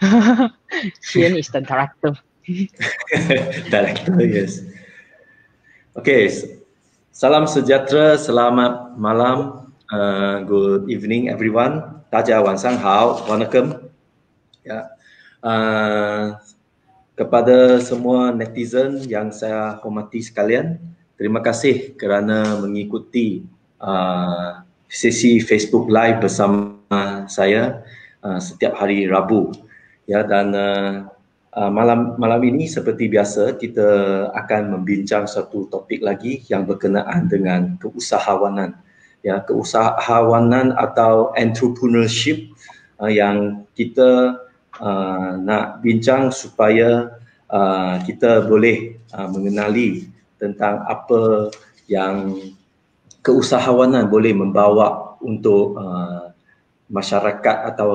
Xian is the director. Director, yes. Okay, salam sejahtera, selamat malam, good evening everyone. 大家晚上好, wanakkam. Ya, kepada semua netizen yang saya hormati sekalian, terima kasih kerana mengikuti sesi Facebook Live bersama saya setiap hari Rabu. Ya, dan malam ini seperti biasa kita akan membincang satu topik lagi yang berkenaan dengan keusahawanan. Ya, keusahawanan atau entrepreneurship yang kita nak bincang supaya kita boleh mengenali tentang apa yang keusahawanan boleh membawa untuk masyarakat atau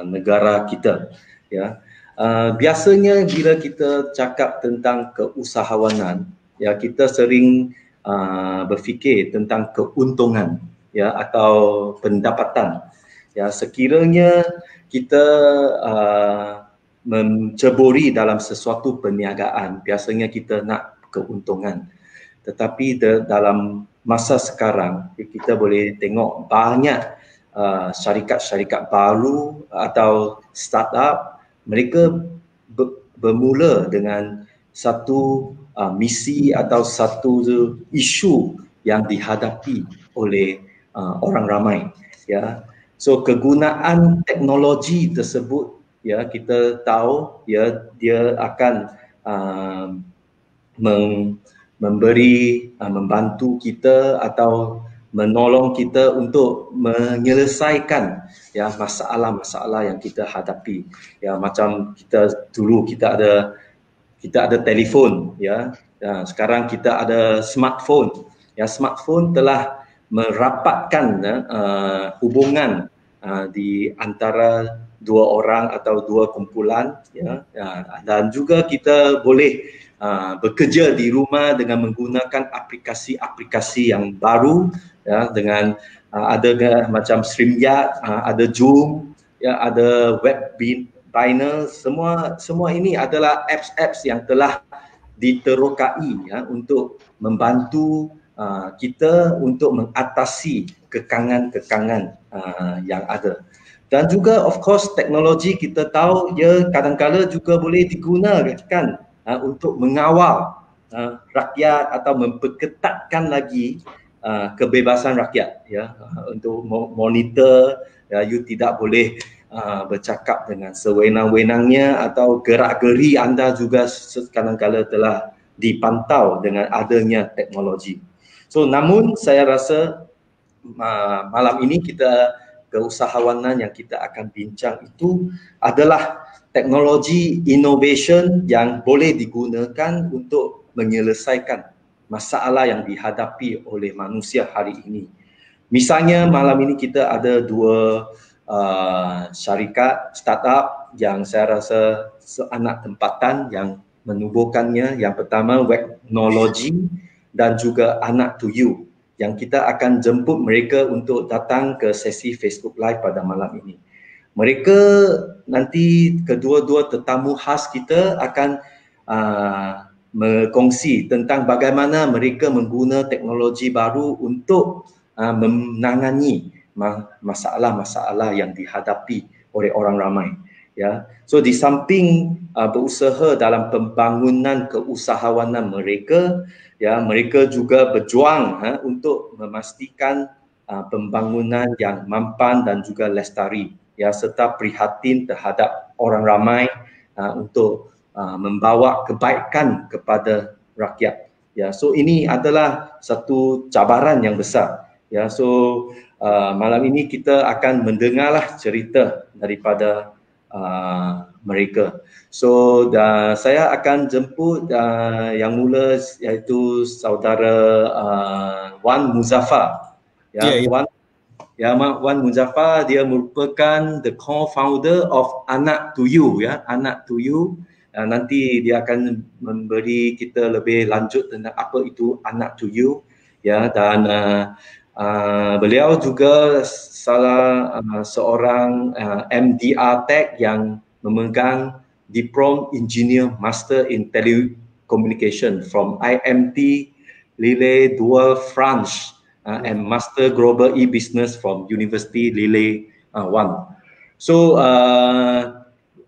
negara kita. Ya, biasanya bila kita cakap tentang keusahawanan, ya kita sering berfikir tentang keuntungan, ya, atau pendapatan. Ya, sekiranya kita menceburi dalam sesuatu perniagaan, biasanya kita nak keuntungan. Tetapi dalam masa sekarang, kita boleh tengok banyak syarikat-syarikat baru atau startup, mereka bermula dengan satu misi atau satu isu yang dihadapi oleh orang ramai. Ya, so kegunaan teknologi tersebut, ya, kita tahu, ya, dia akan membantu kita atau menolong kita untuk menyelesaikan, ya, masalah-masalah yang kita hadapi. Ya, macam dulu kita ada telefon, ya. Sekarang kita ada smartphone. Ya, smartphone telah merapatkan hubungan di antara dua orang atau dua kumpulan, ya. Dan juga kita boleh bekerja di rumah dengan menggunakan aplikasi-aplikasi yang baru, ya, dengan ada macam StreamYard, ada Zoom, ya, ada Webinar, semua ini adalah apps yang telah diterokai, ya, untuk membantu kita untuk mengatasi kekangan-kekangan yang ada. Dan juga of course teknologi kita tahu, ya, kadang-kala juga boleh digunakan untuk mengawal rakyat atau memperketatkan lagi kebebasan rakyat, ya, untuk monitor, ya, you tidak boleh bercakap dengan sewenang-wenangnya atau gerak-geri anda juga kadang-kala telah dipantau dengan adanya teknologi. So, namun saya rasa malam ini keusahawanan yang kita akan bincang itu adalah teknologi innovation yang boleh digunakan untuk menyelesaikan masalah yang dihadapi oleh manusia hari ini. Misalnya malam ini kita ada dua syarikat startup yang saya rasa seanak tempatan yang menubuhkannya. Yang pertama Webnology dan juga Anak to You, yang kita akan jemput mereka untuk datang ke sesi Facebook Live pada malam ini. Mereka nanti kedua-dua tetamu khas kita akan berkongsi tentang bagaimana mereka menggunakan teknologi baru untuk menangani masalah-masalah yang dihadapi oleh orang ramai. Ya, so di samping berusaha dalam pembangunan keusahawanan mereka, ya, mereka juga berjuang untuk memastikan pembangunan yang mampan dan juga lestari, ya, serta prihatin terhadap orang ramai untuk membawa kebaikan kepada rakyat. Ya, so ini adalah satu cabaran yang besar. Ya, so malam ini kita akan mendengarlah cerita daripada mereka. So saya akan jemput yang mula, iaitu saudara Wan Muzaffar. Ya, Wan Muzaffar, dia merupakan the co-founder of Anak to You, ya, Anak to You. Nanti dia akan memberi kita lebih lanjut tentang apa itu Anak to You, ya, dan beliau juga salah seorang MDR Tech yang memegang Diploma Engineer Master in Telecommunication from IMT Lille 2 France and Master Global E-Business from University Lille 1. So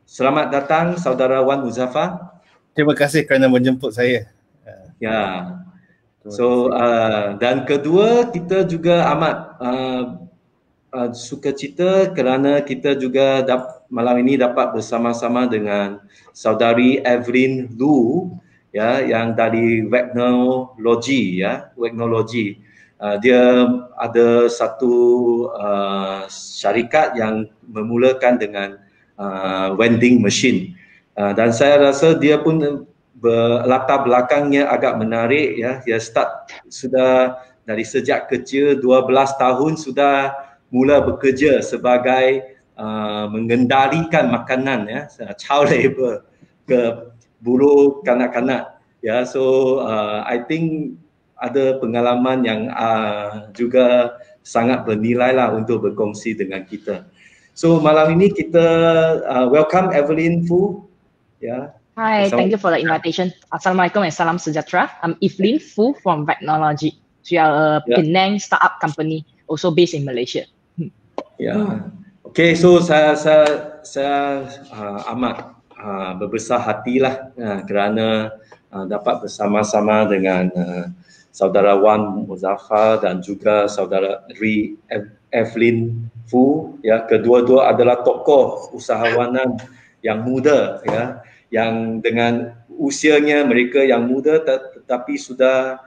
selamat datang saudara Wan Muzaffar. Terima kasih kerana menjemput saya. Ya. So dan kedua, kita juga amat sukacita kerana kita juga malam ini dapat bersama-sama dengan saudari Evelyn Lu, ya, yang dari Wagnology, ya, Wagnology. Dia ada satu syarikat yang memulakan dengan vending machine, dan saya rasa dia pun latar belakangnya agak menarik, ya. Dia start sudah dari sejak kecil 12 tahun sudah mula bekerja sebagai mengendalikan makanan, ya, child labor ke buruh kanak-kanak, ya. So I think ada pengalaman yang juga sangat bernilai lah untuk berkongsi dengan kita. So malam ini kita welcome Evelyn Fu, ya. Hi, thank you for the invitation. Assalamualaikum and salam sejahtera. I'm Evelyn Fu from Wagnology. We are a Penang startup company, also based in Malaysia. Ya, okay. So saya amat berbesar hatilah kerana dapat bersama-sama dengan saudara Wan Muzaffar dan juga saudara Evelyn Fu, ya. Kedua-dua adalah tokoh usahawanan yang muda, ya, yang dengan usianya mereka yang muda tetapi sudah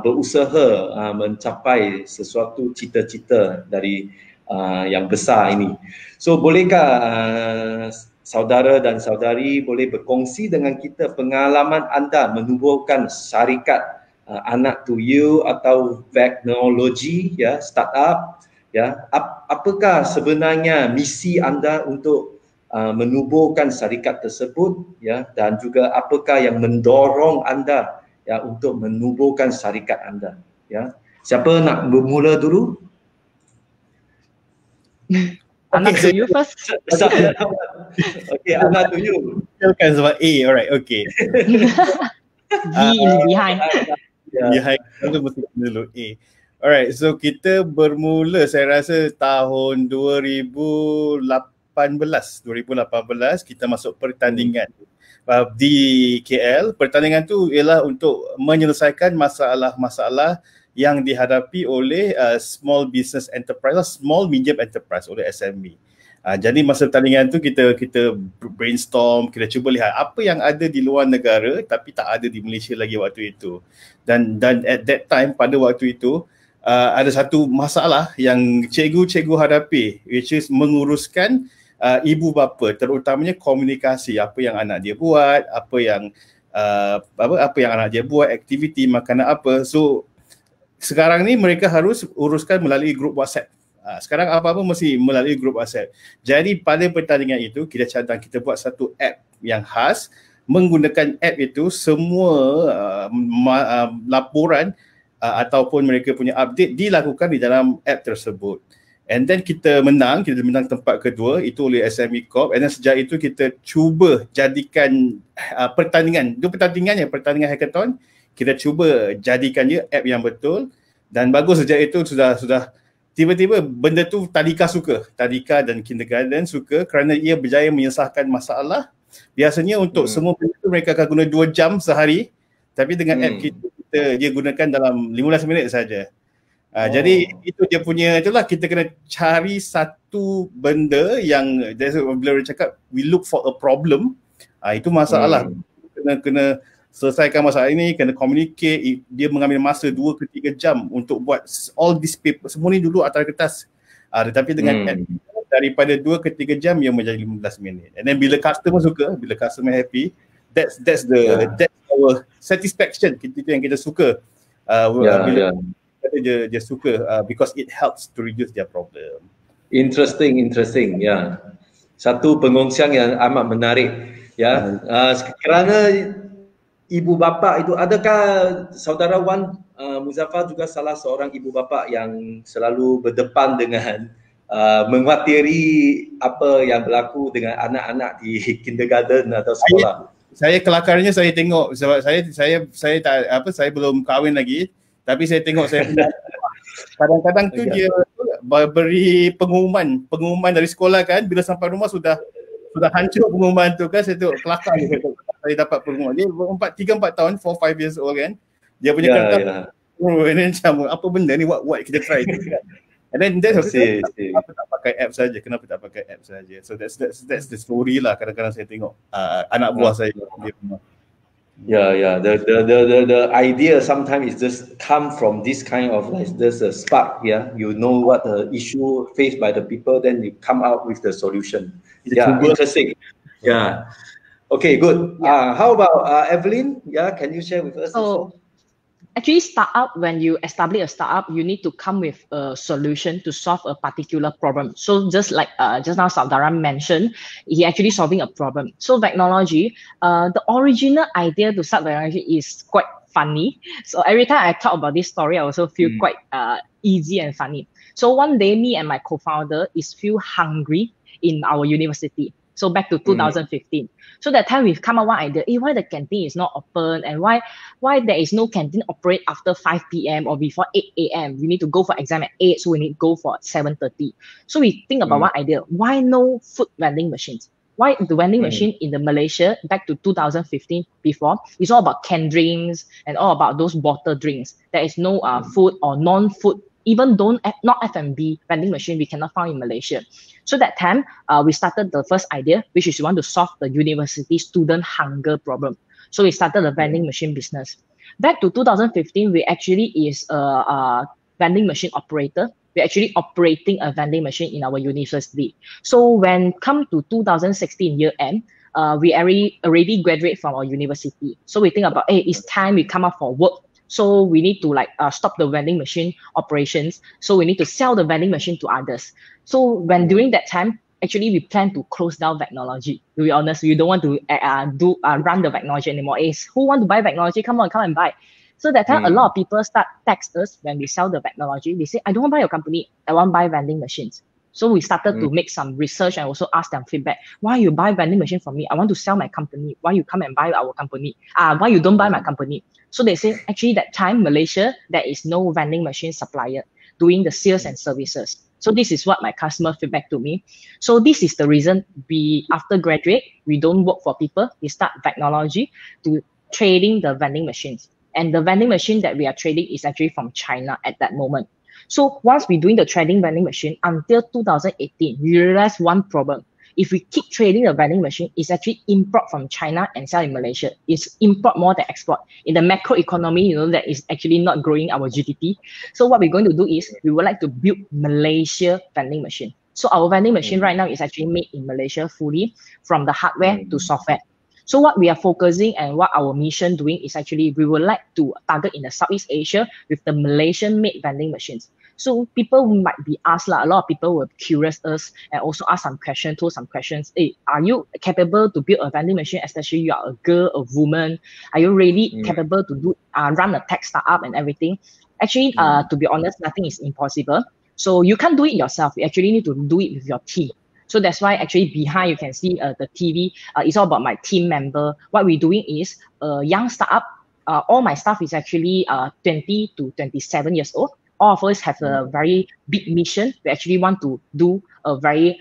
berusaha mencapai sesuatu cita-cita dari yang besar ini. So bolehkah saudara dan saudari boleh berkongsi dengan kita pengalaman anda menubuhkan syarikat anak to you atau Wagnology, ya, startup, ya. Apakah sebenarnya misi anda untuk menubuhkan syarikat tersebut, ya, dan juga apakah yang mendorong anda, ya, untuk menubuhkan syarikat anda, ya. Siapa nak bermula dulu? Anak to you first. Okay, anak to you. Silakan sebab A, alright, okay. B is behind. Behind itu mesti dulu A. Alright, so kita bermula saya rasa tahun 2018 kita masuk pertandingan di KL. Pertandingan tu ialah untuk menyelesaikan masalah-masalah yang dihadapi oleh small business enterprise, small medium enterprise, oleh SME. Jadi masa pertandingan tu kita brainstorm, kita cuba lihat apa yang ada di luar negara tapi tak ada di Malaysia lagi waktu itu. Dan at that time, pada waktu itu ada satu masalah yang cikgu-cikgu hadapi, which is menguruskan ibu bapa, terutamanya komunikasi, apa yang anak dia buat, apa yang anak dia buat, aktiviti makanan apa. So sekarang ni mereka harus uruskan melalui grup WhatsApp. Sekarang apa-apa mesti melalui grup WhatsApp. Jadi pada pertandingan itu kita cadang, kita buat satu app yang khas. Menggunakan app itu semua laporan ataupun mereka punya update dilakukan di dalam app tersebut. And then kita menang tempat kedua itu oleh SME Corp. And then sejak itu kita cuba jadikan pertandingan hackathon, kita cuba jadikan dia app yang betul. Dan bagus sejak itu sudah tiba-tiba benda tu Tadika dan Kindergarten suka kerana ia berjaya menyelesaikan masalah. Biasanya untuk semua benda tu mereka akan guna 2 jam sehari, tapi dengan app kita dia gunakan dalam 15 minit saja. Jadi itu dia punya, itulah kita kena cari satu benda yang bila orang cakap we look for a problem, itu masalah. Kena selesaikan masalah ini, kena communicate. Dia mengambil masa 2 ke 3 jam untuk buat all this paper, semua ni dulu atas kertas. Tetapi dengan app, daripada 2 ke 3 jam yang menjadi 15 minit. And then bila customer suka, bila customer happy, that's our satisfaction. Itu yang kita suka. Bila dia suka because it helps to reduce their problem. Interesting, ya. Satu pengongsian yang amat menarik, ya. Kerana ibu bapa itu, adakah saudara Wan Muzaffar juga salah seorang ibu bapa yang selalu berdepan dengan mengkhuatiri apa yang berlaku dengan anak-anak di kindergarten atau sekolah. Saya kelakarnya saya tengok sebab saya tak apa, saya belum kahwin lagi, tapi saya tengok saya kadang-kadang tu dia beri pengumuman dari sekolah kan, bila sampai rumah sudah hancur pengumuman tu kan. Saya tengok kelakar saya dapat pengumuman dia 3-4 tahun, 4-5 years old kan, dia punya kertas and then macam apa benda ni, what kita try tu kan. And then kenapa tak pakai app saja, so that's the story lah. Kadang-kadang saya tengok anak buah saya di rumah. The idea sometimes is just come from this kind of like there's a spark, you know what the issue faced by the people, then you come out with the solution. Interesting. Okay, good. How about Evelyn? Can you share with us? Actually, startup, when you establish a startup, you need to come with a solution to solve a particular problem. So just like just now Saudara mentioned, he actually solving a problem. So Vecnology, the original idea to start Vecnology is quite funny. So every time I talk about this story, I also feel quite easy and funny. So one day, me and my co-founder is feel hungry in our university. So back to 2015. So that time we've come up with one idea, why the canteen is not open, and why there is no canteen operate after 5 p.m. or before 8 a.m. We need to go for exam at 8, so we need to go for 7:30. So we think about one idea, why no food vending machines? Why the vending machine in the Malaysia back to 2015 before, it's all about canned drinks and all about those bottled drinks. There is no food or non-food, even not F&B vending machine we cannot find in Malaysia. So that time, we started the first idea, which is we want to solve the university student hunger problem. So we started the vending machine business. Back to 2015, we actually is a vending machine operator. We're actually operating a vending machine in our university. So when come to 2016 year end, we already graduate from our university. So we think about, it's time we come up for work. So we need to stop the vending machine operations. So we need to sell the vending machine to others. So when during that time, actually we plan to close down Vecnology. To be honest, we don't want to run the Vecnology anymore. Who want to buy Vecnology? Come on, come and buy. So that time, a lot of people start text us when we sell the Vecnology. They say, I don't want to buy your company. I want to buy vending machines. So we started to make some research and also ask them feedback. Why you buy vending machine from me? I want to sell my company. Why you come and buy our company? Why you don't buy my company? So they say, actually that time, Malaysia, there is no vending machine supplier doing the sales and services. So this is what my customer feedback to me. So this is the reason after graduate, we don't work for people. We start Vecnology to trading the vending machines. And the vending machine that we are trading is actually from China at that moment. So once we're doing the trading vending machine until 2018, we realized one problem. If we keep trading the vending machine, it's actually import from China and sell in Malaysia. It's import more than export. In the macro economy, that is actually not growing our GDP. So what we're going to do is we would like to build Malaysia vending machine. So our vending machine right now is actually made in Malaysia fully, from the hardware to software. So what we are focusing and what our mission doing is actually we would like to target in the Southeast Asia with the Malaysian-made vending machines. So people might be asked, a lot of people will curious us and also ask some questions, are you capable to build a vending machine, especially you are a girl, a woman? Are you really capable to run a tech startup and everything? Actually, to be honest, nothing is impossible. So you can't do it yourself. You actually need to do it with your team. So that's why actually behind you can see the TV. It's all about my team member. What we're doing is a young startup. All my staff is actually 20 to 27 years old. All of us have a very big mission. We actually want to do a very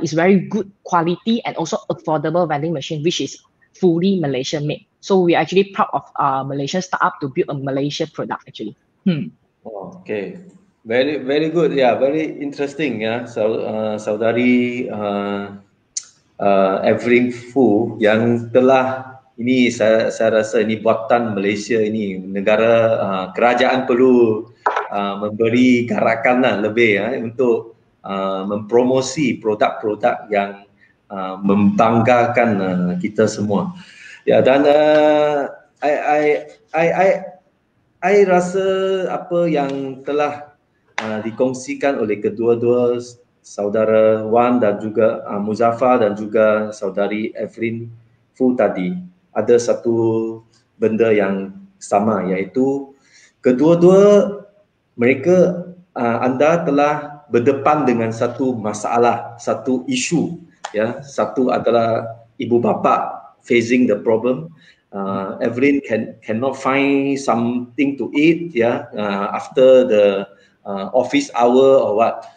it's very good quality and also affordable vending machine, which is fully Malaysian made. So we are actually proud of Malaysian startup to build a Malaysia product actually. Okay. Very, very good. Yeah, very interesting. Yeah, so saudari Evelyn Foo yang telah ini saya rasa ini buatan Malaysia ini, negara kerajaan perlu memberi garakan lebih untuk mempromosi produk-produk yang membanggakan kita semua. Ya, dan I rasa apa yang telah dikongsikan oleh kedua-dua saudara Wan dan juga Muzaffar dan juga saudari Evelyn Foo tadi, ada satu benda yang sama, iaitu kedua-dua mereka anda telah berdepan dengan satu masalah, satu isu, ya. Satu adalah ibu bapa facing the problem. Evelyn cannot find something to eat, ya, after the office hour or what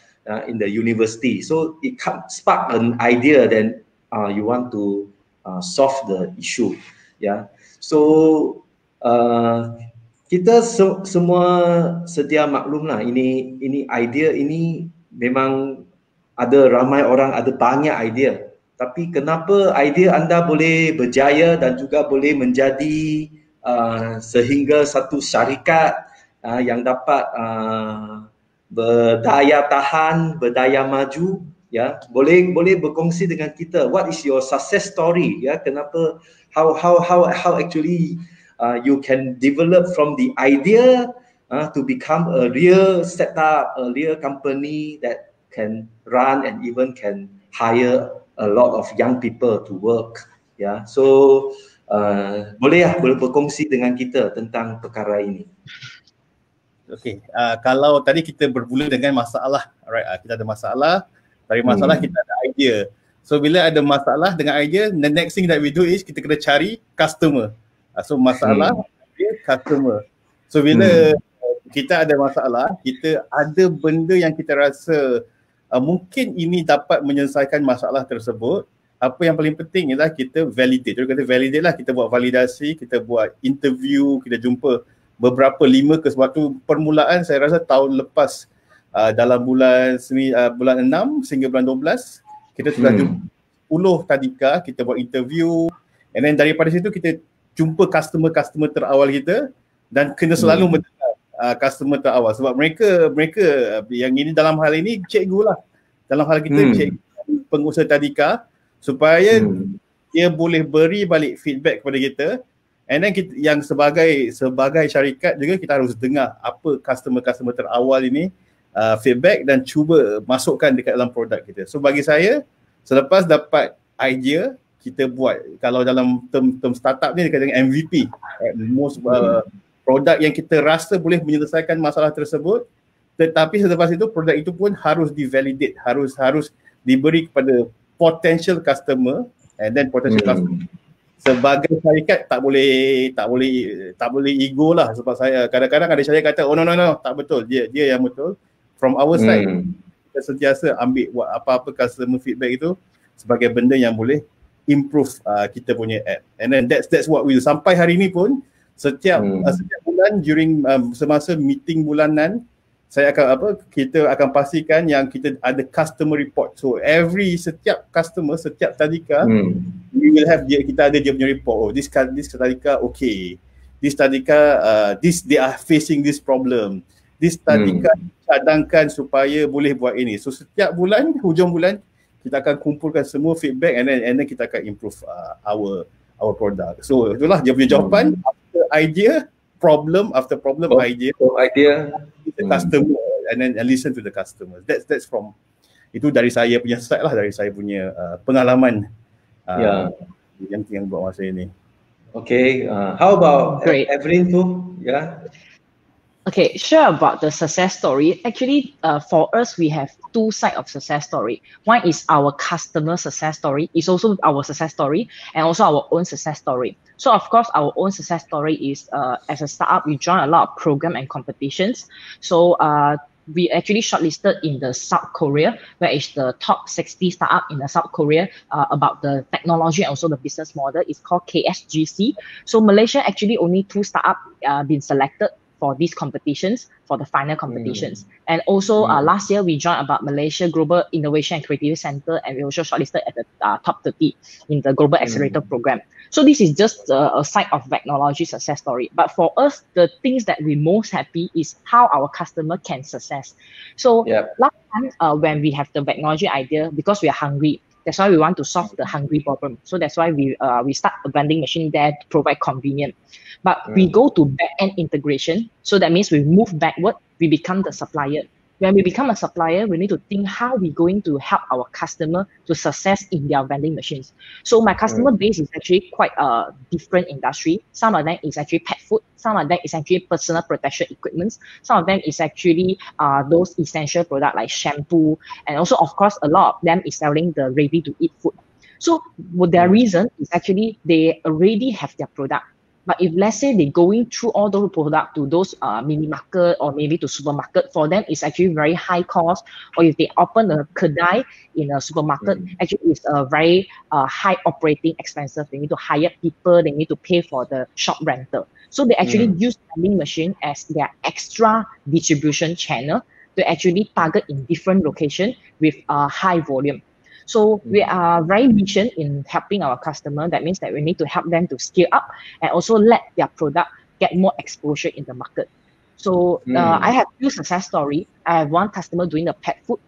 in the university. So it spark an idea, then you want to solve the issue, ya. So kita semua sedia maklumlah, ini idea ini memang ada ramai orang ada banyak idea, tapi kenapa idea anda boleh berjaya dan juga boleh menjadi sehingga satu syarikat yang dapat berdaya tahan, berdaya maju, ya, boleh berkongsi dengan kita, what is your success story, ya, kenapa, how actually you can develop from the idea to become a real setup, a real company that can run and even can hire a lot of young people to work. Ya, so boleh berkongsi dengan kita tentang perkara ini. Okay, kalau tadi kita bermula dengan masalah, alright, kita ada masalah, dari masalah kita ada idea. So bila ada masalah dengan idea, the next thing that we do is kita kena cari customer. So masalah, customer. So bila kita ada masalah, kita ada benda yang kita rasa mungkin ini dapat menyelesaikan masalah tersebut. Apa yang paling penting ialah kita validate. Jadi kita validate lah, kita buat validasi, kita buat interview, kita jumpa beberapa 5 ke waktu permulaan saya rasa tahun lepas dalam bulan 6 sehingga bulan 12 kita sudah jumpa 10 tadika, kita buat interview, and then daripada situ kita jumpa customer terawal kita dan kena selalu mendengar customer terawal sebab mereka yang ini dalam hal ini cikgu lah, dalam hal kita cikgu pengusaha tadika, supaya dia boleh beri balik feedback kepada kita, and then kita, yang sebagai syarikat juga kita harus dengar apa customer terawal ini feedback dan cuba masukkan dekat dalam produk kita. So bagi saya, selepas dapat idea, kita buat, kalau dalam term startup ni dekat dengan MVP, most produk yang kita rasa boleh menyelesaikan masalah tersebut, tetapi selepas itu produk itu pun harus divalidate, harus diberi kepada potential customer, and then potential customer. Sebagai syarikat tak boleh ego lah, sebab saya kadang-kadang ada syarikat kata oh no tak betul, dia yang betul. From our side, kita sentiasa ambil apa-apa customer feedback itu sebagai benda yang boleh improve kita punya app. And then that's what we do. Sampai hari ini pun setiap bulan during semasa meeting bulanan, kita akan pastikan yang kita ada customer report. So setiap customer, setiap tadika, we will have kita ada dia punya report. Oh, this tadika okay. This tadika they are facing this problem. This tadika cadangkan supaya boleh buat ini. So setiap bulan, hujung bulan, kita akan kumpulkan semua feedback, and then kita akan improve our product. So itulah dia punya jawapan. After idea, problem, after problem, idea, the customer, and then listen to the customer. That's from, itu dari saya punya side lah, dari saya punya pengalaman yang buat masa ini. Okay, how about Evelyn too? Yeah. Okay, sure, about the success story. Actually, for us, we have two sides of success story. One is our customer success story. It's also our success story, and also our own success story. So of course, our own success story is as a startup, we join a lot of program and competitions. So we actually shortlisted in the South Korea, where is the top 60 startup in the South Korea about the technology and also the business model. It's called KSGC. So Malaysia actually only 2 startup been selected for these competitions, for the final competitions. And also last year we joined about Malaysia Global Innovation and Creativity Center, and we also shortlisted at the top 30 in the Global Accelerator Program. So this is just a side of technology success story. But for us, the things that we most happy is how our customer can success. So last time when we have the technology idea, because we are hungry, that's why we want to solve the hungry problem. So that's why we start a vending machine there to provide convenience. But we go to back-end integration. So that means we move backward, we become the supplier. when we become a supplier, we need to think how we're going to help our customer to success in their vending machines. So my customer base is actually quite a different industry. Some of them is actually pet food. Some of them is actually personal protection equipment. Some of them is actually those essential products like shampoo. And also, of course, a lot of them is selling the ready-to-eat food. So their reason is actually they already have their product. But if let's say they're going through all those products to those mini market or maybe to supermarket, for them it's actually very high cost. Or if they open a kedai in a supermarket, actually it's a very high operating expenses. They need to hire people, they need to pay for the shop rental. So they actually use vending machine as their extra distribution channel to actually target in different location with high volume. So we are very mission in helping our customer. That means that we need to help them to scale up and also let their product get more exposure in the market. So I have few success story. I have one customer doing the pet food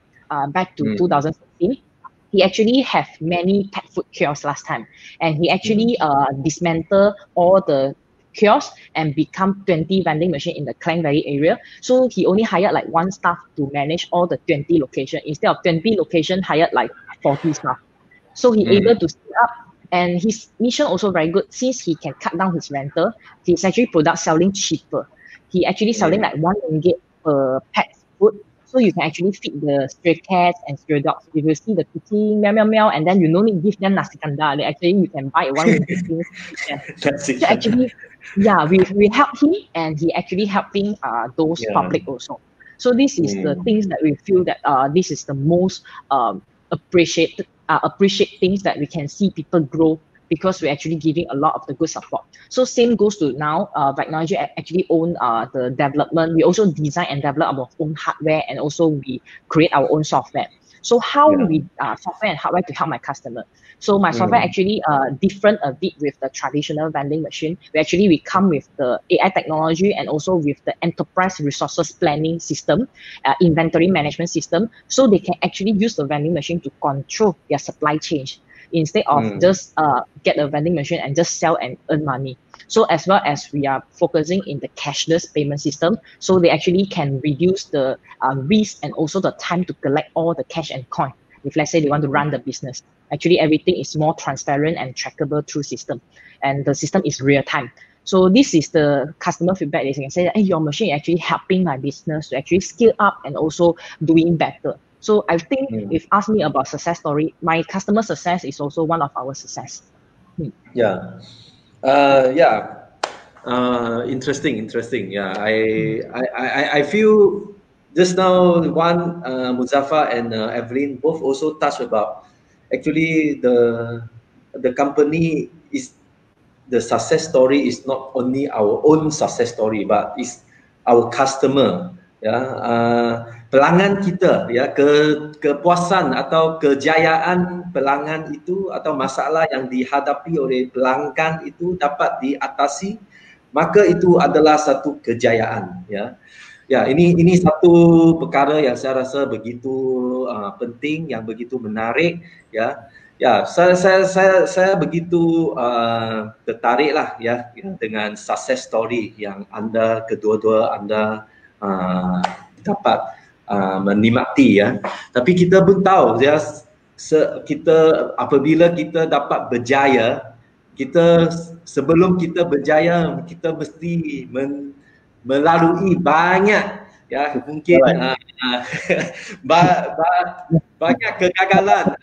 back to 2016. He actually have many pet food kiosks last time, and he actually dismantle all the kiosks and become 20 vending machine in the Klang Valley area. So he only hired like one staff to manage all the 20 location. Instead of 20 location, hired like 40 staff. So he able to scale up, and his mission also very good. Since he can cut down his rental, he's actually product selling cheaper. He actually selling like 1 ringgit per pet food. So you can actually feed the stray cats and stray dogs. If you see the kitty meow meow meow, and then you no need give them nasi kandar, actually you can buy 1 ringgit things. So actually, yeah, we help him, and he actually helping those public also. So this is the things that we feel that this is the most appreciate things that we can see people grow, because we're actually giving a lot of the good support. So same goes to now, Technology actually own the development. We also design and develop our own hardware, and also we create our own software. So how we software and hardware to help my customer. So my software actually different a bit with the traditional vending machine. We come with the AI technology and also with the enterprise resources planning system, inventory management system, so they can actually use the vending machine to control their supply chain instead of just get a vending machine and just sell and earn money. So as well as we are focusing in the cashless payment system, so they actually can reduce the risk and also the time to collect all the cash and coin. If let's say they want to run the business, actually everything is more transparent and trackable through system, and the system is real time. So this is the customer feedback. They can say, hey, your machine is actually helping my business to actually scale up and also doing better. So I think if ask me about success story, my customer success is also one of our success. Interesting. Yeah, I feel just now Muzaffar and Evelyn both also touched about actually the company is the success story is not only our own success story, but is our customer. Pelanggan kita, kepuasan atau kejayaan pelanggan itu atau masalah yang dihadapi oleh pelanggan itu dapat diatasi, maka itu adalah satu kejayaan. Ini satu perkara yang saya rasa begitu penting, yang begitu menarik. Saya begitu tertariklah dengan success story yang kedua-dua anda dapat menikmati. Tapi kita pun tahu kita apabila kita dapat berjaya, sebelum kita berjaya kita mesti melalui banyak mungkin banyak kegagalan,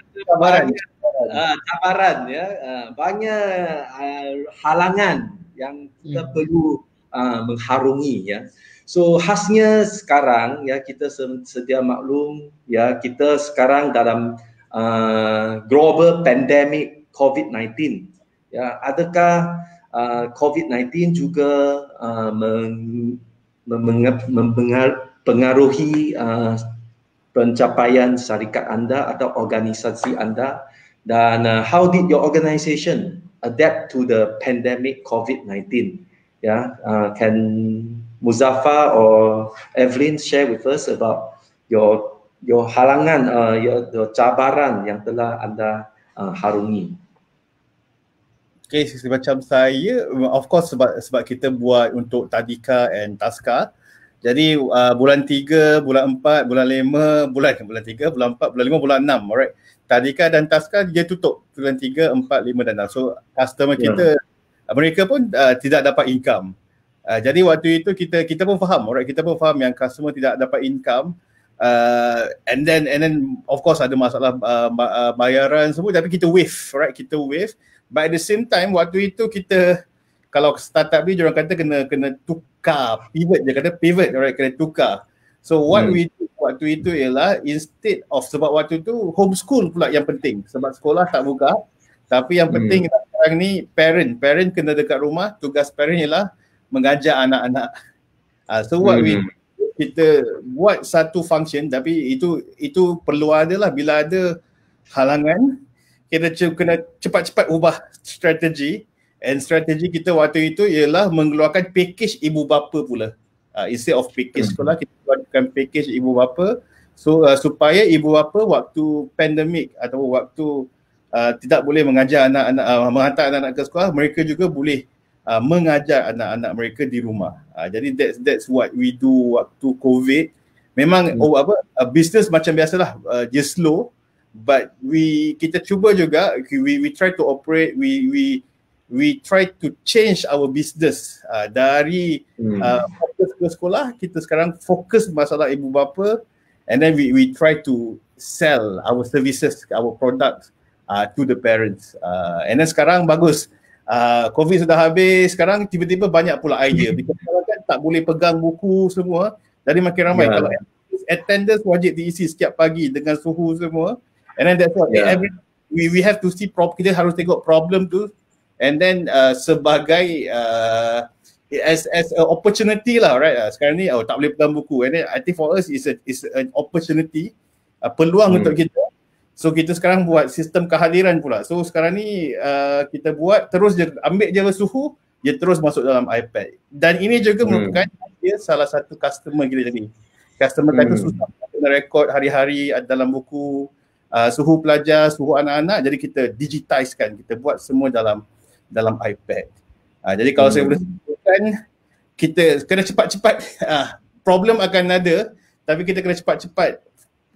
cabaran, banyak halangan yang kita perlu mengharungi. So khasnya sekarang kita sedia maklum kita sekarang dalam global pandemic COVID-19. Adakah COVID-19 juga mempengaruhi pencapaian syarikat anda atau organisasi anda, dan how did your organization adapt to the pandemic COVID-19? Can Muzaffar or Evelyn share with us about your halangan, your cabaran yang telah anda harungi? Okay, macam saya, of course sebab kita buat untuk Tadika and Taska, Jadi bulan 3, bulan 4, bulan 5, bulan 3, bulan 4, bulan 5, bulan 6, alright. Tadika dan Taska dia tutup bulan 3, 4, 5 dan 6. So customer kita mereka pun tidak dapat income. Jadi waktu itu kita pun faham, alright, kita pun faham yang customer tidak dapat income. And then of course ada masalah bayaran semua, tapi kita waive, right? Kita waive. But at the same time waktu itu kita, kalau startup ni orang kata kena tukar, pivot, dia kata pivot, right? Kena tukar. So what we do waktu itu ialah, instead of, sebab waktu tu homeschool pula yang penting, sebab sekolah tak buka, tapi yang penting sekarang ni parent kena dekat rumah. Tugas parent ialah mengajar anak-anak. So what we do, kita buat satu function, tapi itu perlu ada lah. Bila ada halangan, kita kena cepat-cepat ubah strategi. And strategi kita waktu itu ialah mengeluarkan package ibu bapa pula. Instead of package sekolah, kita keluarkan package ibu bapa. So supaya ibu bapa waktu pandemik atau waktu tidak boleh mengajar anak-anak, menghantar anak-anak ke sekolah, mereka juga boleh mengajar anak-anak mereka di rumah. Jadi that's what we do waktu COVID. Memang business macam biasalah, dia slow, but kita cuba juga, we try to operate, we try to change our business dari fokus ke sekolah, kita sekarang fokus masalah ibu bapa, and then we try to sell our services, our products to the parents. And then sekarang bagus, COVID sudah habis, sekarang tiba-tiba banyak pula idea. Because sekarang kan tak boleh pegang buku semua, jadi makin ramai. Kalau attendance wajib diisi setiap pagi dengan suhu semua, and then that's what we have to see kita harus tengok problem tu, and then sebagai as an opportunity lah, right? Sekarang ni tak boleh pegang buku, and then I think for us is an opportunity, peluang untuk kita. So kita sekarang buat sistem kehadiran pula. So sekarang ni kita buat terus je, ambil je suhu, dia terus masuk dalam iPad. Dan ini juga merupakan dia salah satu customer kita jadi. Customer kata susah nak rekod hari-hari dalam buku, suhu pelajar, suhu anak-anak, jadi kita digitizekan, kita buat semua dalam iPad. Jadi kalau saya boleh sebutkan, kita kena cepat-cepat, problem akan ada, tapi kita kena cepat-cepat,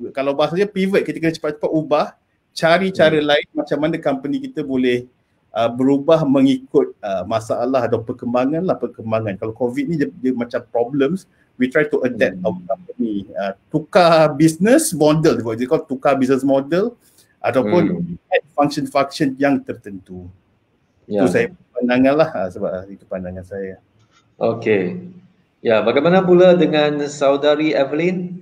kalau bahasanya pivot, kita kena cepat-cepat ubah, cari cara lain macam mana company kita boleh berubah mengikut masalah atau perkembangan. Kalau COVID ni dia macam problems, we try to adapt our company, tukar business model, dia call tukar business model ataupun add function-function yang tertentu. Itu saya pandangan lah, sebab itu pandangan saya. Okay. Ya, bagaimana pula dengan saudari Evelyn?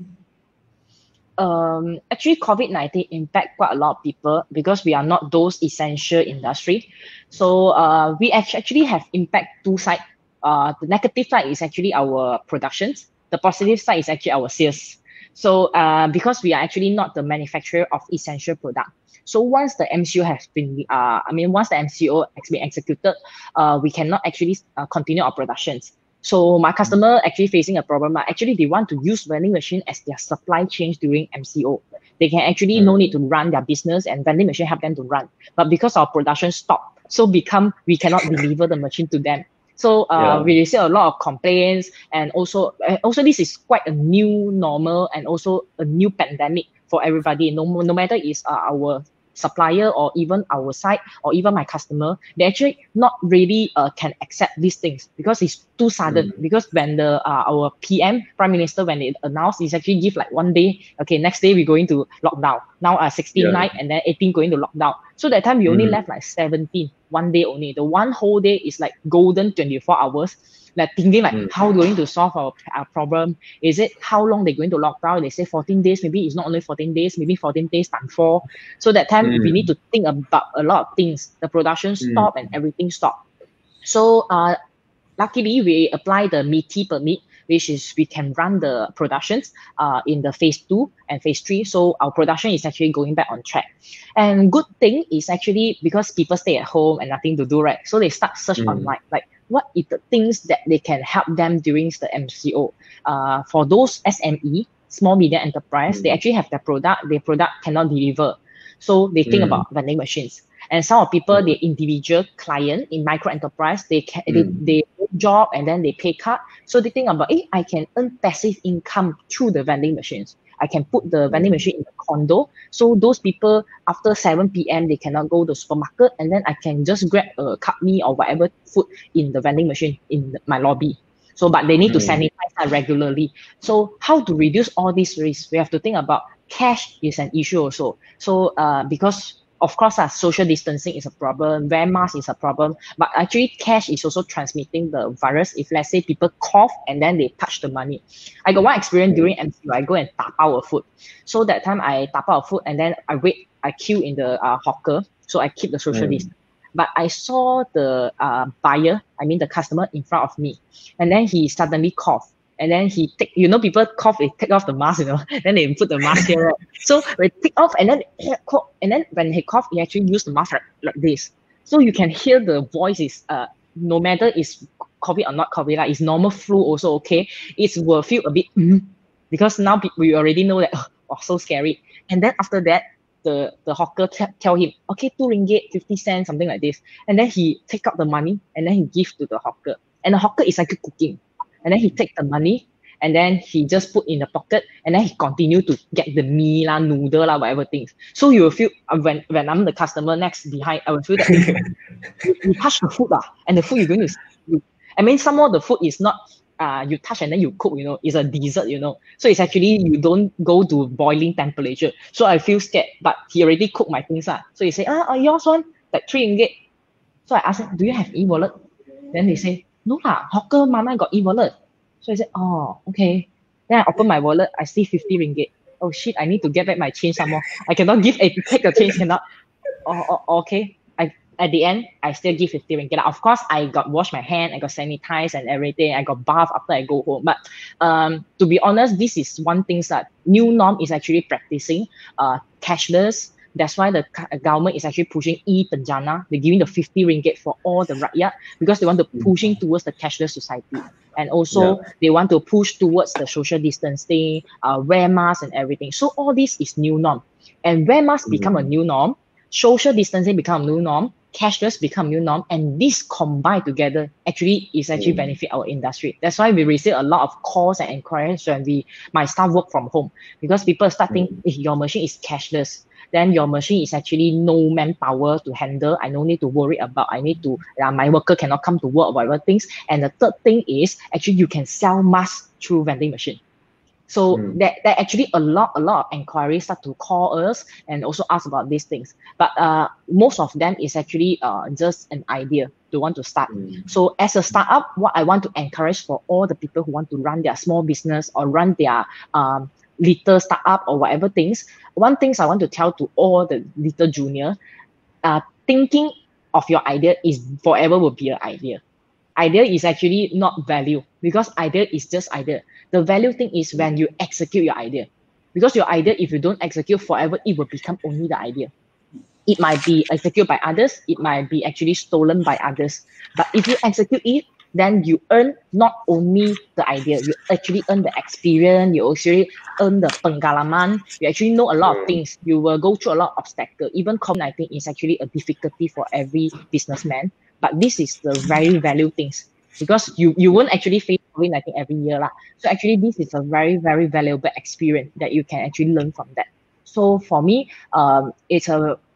Actually COVID-19 impact quite a lot of people because we are not those essential industry. So we actually have impact two sides. The negative side is actually our productions. The positive side is actually our sales. So because we are actually not the manufacturer of essential product. So once the MCO has been, once the MCO has been executed, we cannot actually continue our productions. So my customer actually facing a problem. Actually, they want to use vending machine as their supply chain during MCO. They can actually no need to run their business, and vending machine help them to run. But because our production stopped, so we cannot deliver the machine to them. So we receive a lot of complaints, and also this is quite a new normal and also a new pandemic for everybody. No matter is our supplier or even our site or even my customer, they actually not really can accept these things because it's too sudden. Because when our PM, Prime Minister, when they announced, it's actually give like 1 day, okay, next day we're going to lockdown. Now 16 night and then 18 going to lockdown. So that time we only left like 17, 1 day only. The one whole day is like golden 24 hours. Like thinking like how going to solve our problem. Is it how long they're going to lock down? They say 14 days, maybe it's not only 14 days, maybe 14 days times 4. So that time we need to think about a lot of things. The production stopped and everything stopped. So luckily we apply the MITI permit, which is we can run the productions in the phase 2 and phase 3. So our production is actually going back on track. And good thing is actually because people stay at home and nothing to do, right? So they start search online, like what is the things that they can help them during the MCO. For those SME, small medium enterprise, they actually have their product cannot deliver. So they think about vending machines. And some of people, the individual client in micro enterprise, they job and then they pay cut. So they think about, I can earn passive income through the vending machines. I can put the vending machine in the condo. So those people after 7 p.m. they cannot go to the supermarket, and then I can just grab a cup mee or whatever food in the vending machine in my lobby. So, but they need to sanitize that regularly. So how to reduce all these risks? We have to think about cash is an issue also. So because of course, social distancing is a problem, wear mask is a problem, but actually cash is also transmitting the virus. If let's say people cough and then they touch the money. I got one experience during MCO, I go and tap out a food. So that time I tap out a food and then I queue in the hawker, so I keep the social distance. But I saw the buyer, I mean the customer in front of me, and then he suddenly coughed. And then he take, people cough, they take off the mask, then they put the mask here. Right? So they take off and then when he cough, he actually use the mask like this. So you can hear the voice is, no matter is COVID or not COVID, like it's normal flu also okay. It will feel a bit, because now we already know that, so scary. And then after that, the hawker tell him, okay, 2 ringgit, 50 cents, something like this. And then he take out the money and then he give to the hawker. And the hawker is like cooking. And then he take the money and then he just put in the pocket and then he continue to get the mee la, noodle la, whatever things. So you will feel, when I'm the customer next behind, I will feel that you touch the food and the food you're going to, I mean, some more the food is not, you touch and then you cook, it's a dessert, So it's actually, you don't go to boiling temperature. So I feel scared, but he already cooked my things. So he say, yours one, like 3 ringgit. So I asked him, do you have e-wallet? Then they say, no lah, hawker mama got e-wallet. So I said, oh, okay. Then I open my wallet, I see 50 ringgit. Oh shit, I need to get back my change some more. I cannot take the change, cannot. Okay. At the end, I still give 50 ringgit. Of course, I got wash my hand, I got sanitized and everything. I got bath after I go home. But to be honest, this is one thing that new norm is actually practicing cashless. That's why the government is actually pushing e-Penjana. They're giving the 50 ringgit for all the rakyat because they want to pushing towards the cashless society. And also they want to push towards the social distancing, wear masks and everything. So all this is new norm. And wear masks become a new norm, social distancing become a new norm, cashless become new norm, and this combined together actually benefit our industry. That's why we receive a lot of calls and inquiries when my staff work from home, because people start thinking, if your machine is cashless, then your machine is actually no manpower to handle. I don't need to worry about, my worker cannot come to work or whatever things. And the third thing is actually you can sell masks through vending machine. So that actually a lot of inquiries start to call us and also ask about these things. But most of them is actually just an idea to want to start. So as a startup, what I want to encourage for all the people who want to run their small business or run their little startup or whatever things, one thing I want to tell to all the little junior, thinking of your idea is forever will be an idea. Idea is actually not value, because idea is just idea. The value thing is when you execute your idea, because your idea, if you don't execute forever, it will become only the idea. It might be executed by others, it might be actually stolen by others. But if you execute it, then you earn not only the idea, you actually earn the experience, you actually earn the pengalaman, you actually know a lot of things, you will go through a lot of obstacles. Even COVID-19 is actually a difficulty for every businessman, but this is the very value things, because you won't actually face COVID-19 every year. So actually this is a very, very valuable experience that you can actually learn from that. So for me, it's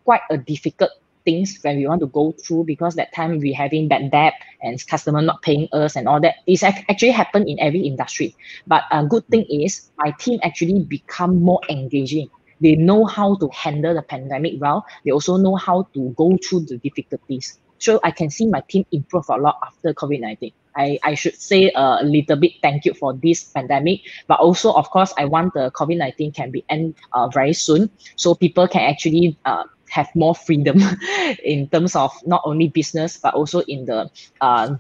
quite a difficult things when we want to go through, because that time we having bad debt and customer not paying us and all that. It's actually happen in every industry. But a good thing is my team actually become more engaging. They know how to handle the pandemic well. They also know how to go through the difficulties. So I can see my team improve a lot after COVID-19. I should say a little bit thank you for this pandemic, but also of course I want the COVID-19 can be end very soon, so people can actually have more freedom in terms of not only business, but also in the, a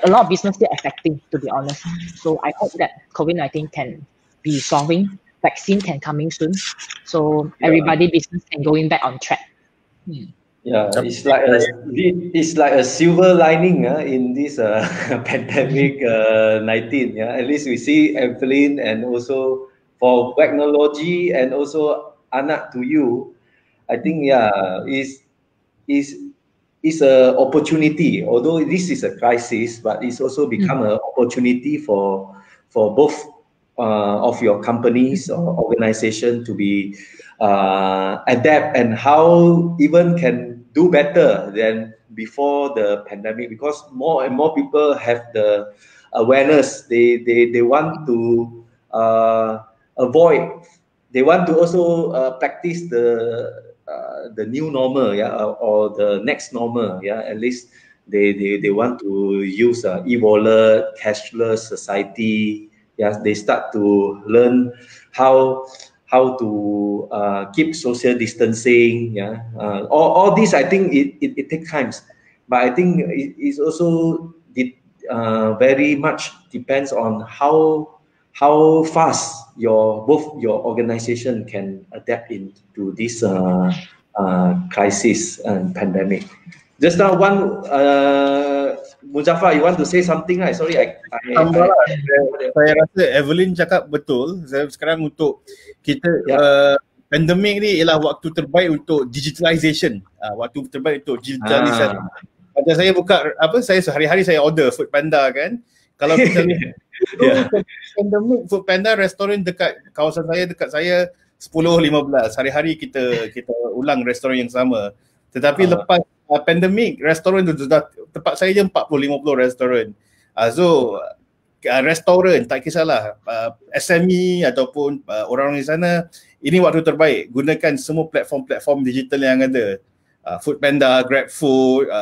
lot of business still affecting, to be honest. So I hope that COVID-19 can be solving, vaccine can coming soon. So everybody business can going back on track. Yeah, it's like a silver lining in this pandemic 19. Yeah, at least we see Evelyn, and also for technology, and also Anak to you. I think is is a opportunity. Although this is a crisis, but it's also become an opportunity for both of your companies or organization to be adapt and how even can do better than before the pandemic, because more and more people have the awareness. They want to avoid. They want to also practice the new normal, or the next normal, At least they want to use e-wallet, cashless society. They start to learn how to keep social distancing. All this, I think it takes time, but I think it's also very much depends on how fast both your organization can adapt into this crisis and pandemic. Just now, Muzaffar, you want to say something, right? Sorry, saya rasa Evelyn cakap betul. Sekarang untuk kita pandemik ni ialah waktu terbaik untuk digitalization. Waktu terbaik untuk digitalisasi. Macam saya buka saya sehari-hari saya order Foodpanda kan. Kalau kita pandemik, Foodpanda restoran dekat kawasan saya, dekat saya 10-15. Hari-hari kita ulang restoran yang sama. Tetapi lepas pandemik, restoran tu sudah tempat saya je 40-50 restoran. So restoran tak kisahlah SME ataupun orang-orang di sana, ini waktu terbaik. Gunakan semua platform-platform digital yang ada. Foodpanda, GrabFood,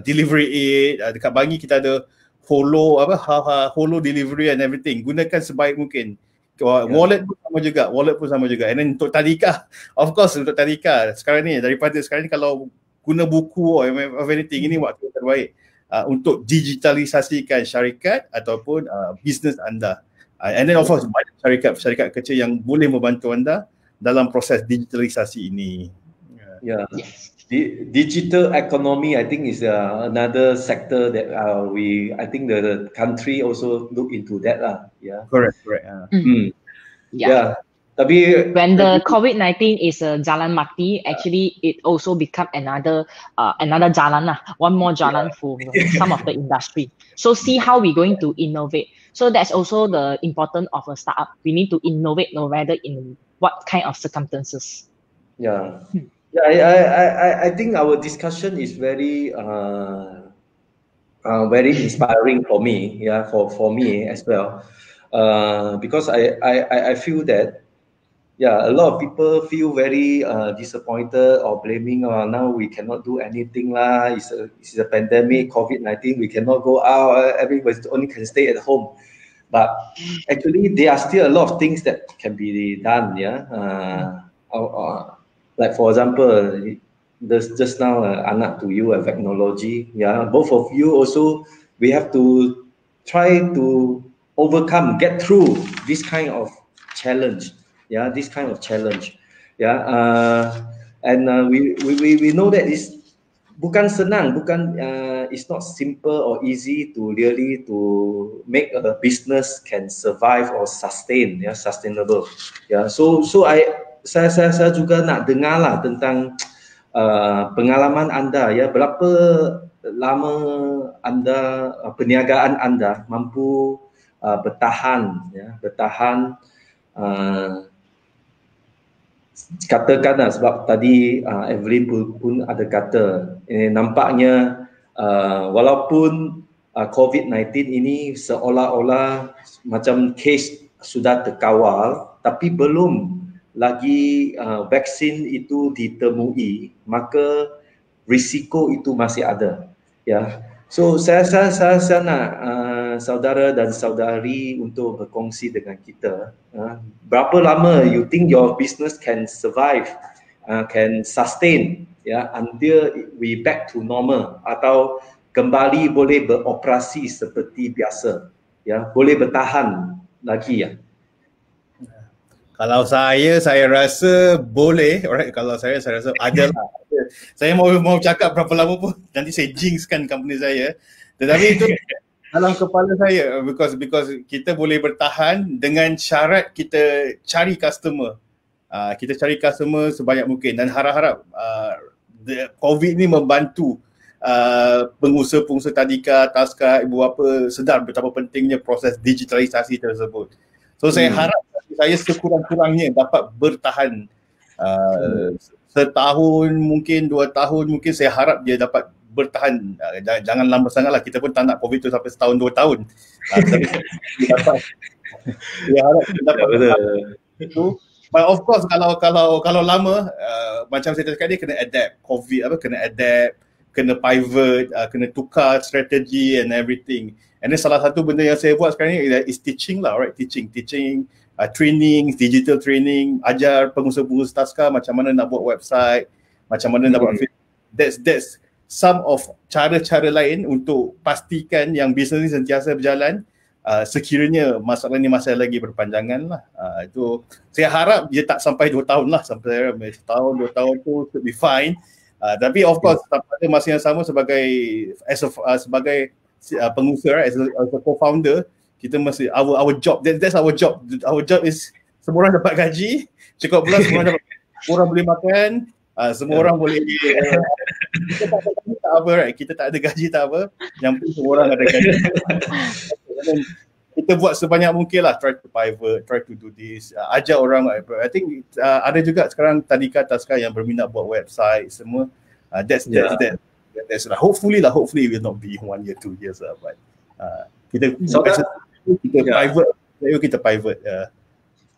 Delivery Aid, dekat Bangi kita ada Holo delivery and everything. Gunakan sebaik mungkin. Wallet pun sama juga. And then untuk tadika, of course untuk tadika sekarang ni, kalau guna buku or anything, ini waktu terbaik untuk digitalisasikan syarikat ataupun bisnes anda. And then of course banyak syarikat kecil yang boleh membantu anda dalam proses digitalisasi ini. Digital economy, I think, is another sector that I think the country also look into that lah. Correct. Tapi when the COVID-19 is jalan mati, actually it also become another jalan lah, one more jalan for some of the industry. So see how we going to innovate. So that's also the important of a startup. We need to innovate no matter in what kind of circumstances. I think our discussion is very very inspiring for me, for me as well, because I feel that a lot of people feel very disappointed or blaming, now we cannot do anything lah, it's a pandemic, COVID-19, we cannot go out, everybody only can stay at home. But actually there are still a lot of things that can be done. Like for example, there's just now anak to you technology. Both of you also, we have to try to overcome, get through this kind of challenge. And we know that it's bukan senang, it's not simple or easy to really to make a business can survive or sustain, sustainable. So saya juga nak dengar lah tentang pengalaman anda, berapa lama anda, perniagaan anda mampu bertahan, katakanlah, sebab tadi Evelyn pun ada kata, nampaknya walaupun COVID-19 ini seolah-olah macam kes sudah terkawal, tapi belum lagi vaksin itu ditemui, maka risiko itu masih ada. So saya nak saudara dan saudari untuk berkongsi dengan kita, berapa lama you think your business can survive, can sustain, until we back to normal, atau kembali boleh beroperasi seperti biasa, boleh bertahan lagi. Kalau saya rasa boleh. Alright, kalau saya rasa adalah. Saya mau cakap berapa lama pun nanti saya jinxkan company saya. Tetapi itu dalam kepala saya, because kita boleh bertahan dengan syarat kita cari customer. Kita cari customer sebanyak mungkin, dan harap-harap COVID ni membantu pengusaha-pengusaha tadika, taska, ibu bapa sedar betapa pentingnya proses digitalisasi tersebut. So saya harap saya sekurang-kurangnya dapat bertahan setahun mungkin 2 tahun, mungkin saya harap dia dapat bertahan. Jangan lama sangatlah, kita pun tak nak COVID tu sampai setahun 2 tahun. Tapi saya harap kita dapat itu. But of course kalau lama macam saya cakap, dia kena adapt. COVID kena adapt, kena pivot, kena tukar strategi and everything. And then salah satu benda yang saya buat sekarang ni is teaching lah, right? Teaching, training, digital training, ajar pengusaha-pengusaha taska macam mana nak buat website, macam mana nak buat that's some of cara-cara lain untuk pastikan yang bisnes ni sentiasa berjalan. Sekiranya masalah ni masih lagi berpanjangan lah. Itu saya harap dia tak sampai 2 tahun lah, sampai setahun 2 tahun tu should be fine. Tapi of course pada masa yang sama sebagai pengusaha, as a co-founder, kita mesti our job, that's our job. Our job is semua orang dapat gaji, cukup bulan semua orang dapat, orang boleh makan, semua orang boleh kita tak ada gaji, tak apa, right? Kita tak ada gaji tak apa, yang penting semua orang ada gaji. Kita buat sebanyak mungkin lah, try to pivot, try to do this, ajar orang. I think ada juga sekarang tadika taska yang berminat buat website semua. That's hopefully it will not be 1 year 2 years lah, but kita pivot.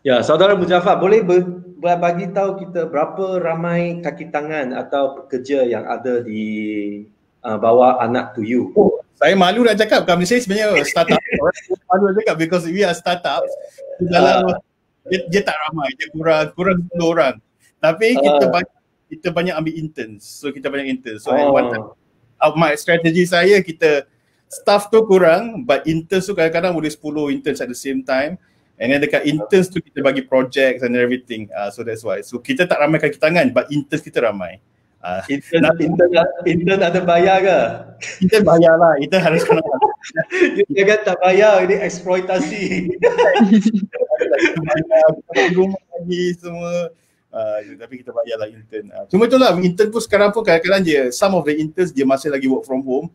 Ya, Saudara Muzaffar, boleh bagi tahu kita berapa ramai kaki tangan atau pekerja yang ada di bawah Anak to You? Saya malu nak cakap, kami saya sebenarnya startup. Malu nak cakap because we are startup. Dalam dia tak ramai, dia kurang 10 orang. Tapi kita banyak ambil interns. So kita banyak interns. So my strategi saya, kita staff tu kurang, but interns tu kadang-kadang boleh 10 interns at the same time. And then dekat interns tu kita bagi projects and everything. So that's why. So kita tak ramai kaki tangan, but interns kita ramai. Intern ada bayar ke? Intern bayar lah, intern harus kena. Jangan tak bayar, ini eksploitasi. Rumah lagi semua. Tapi kita bayar lah intern. Cuma itulah, intern pun sekarang pun kadang-kadang dia, some of the interns dia masih lagi work from home.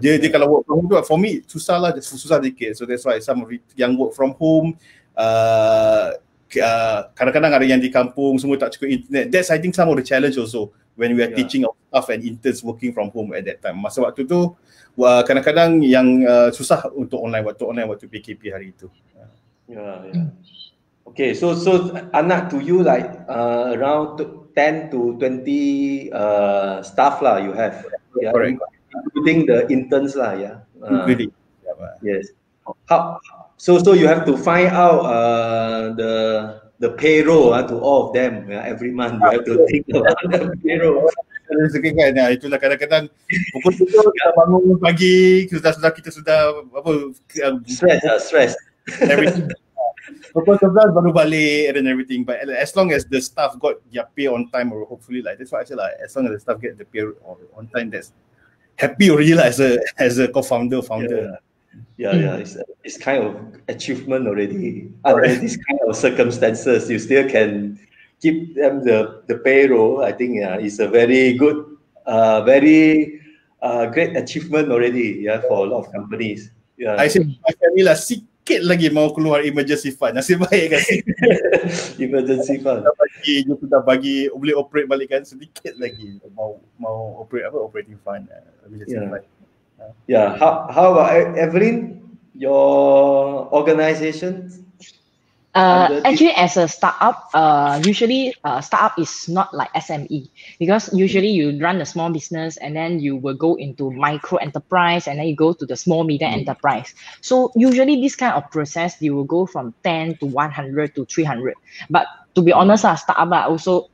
Dia kalau work from home tu, for me susah lah, susah sedikit. So that's why some of it yang work from home, kadang-kadang ada yang di kampung, semua tak cukup internet. That's I think some of the challenge also when we are teaching our staff and interns working from home at that time. Masa waktu tu kadang-kadang yang susah untuk waktu PKP hari itu. Okay, so Anak to You like around 10 to 20 staff lah you have. Correct. Including the interns lah, Including. Yes. So you have to find out the payroll to all of them every month. You have to think about the payroll. Itulah kadang-kadang pukul 7 kita bangun pagi, kita sudah stress. Everything. Pukul 11 baru balik and everything. But as long as the staff got their pay on time, or hopefully like that's what I said lah. As long as the staff get the pay on time, that's happy already lah as a co-founder. Yeah, it's kind of achievement already. Under these kind of circumstances, you still can give them the payroll. I think it's a very good, very great achievement already. For a lot of companies. I say my family lah sikit lagi mau keluar emergency fund. Nasib baik kan. Emergency fund. Dia sudah bagi boleh operate balik kan, sedikit lagi mau operate operating fund. Fund. Yeah. How about Evelyn? Your organization? Actually, as a startup, usually startup is not like SME, because usually you run a small business and then you will go into micro enterprise and then you go to the small medium enterprise. So usually this kind of process, you will go from 10 to 100 to 300. But to be honest, startup also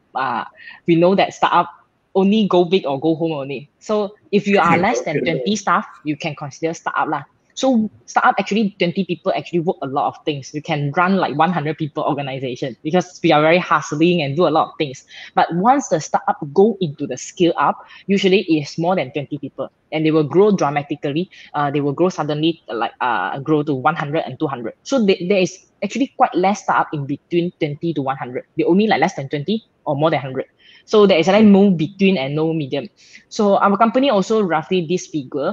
we know that startup only go big or go home only. So if you are less than 20 staff, you can consider startup lah. So startup actually 20 people actually work a lot of things. You can run like 100 people organization because we are very hustling and do a lot of things. But once the startup go into the scale up, usually it's more than 20 people and they will grow dramatically. They will grow suddenly grow to 100 and 200. So there is actually quite less startup in between 20 to 100. They only like less than 20 or more than 100. So there is a no between and no medium. So our company also roughly this figure.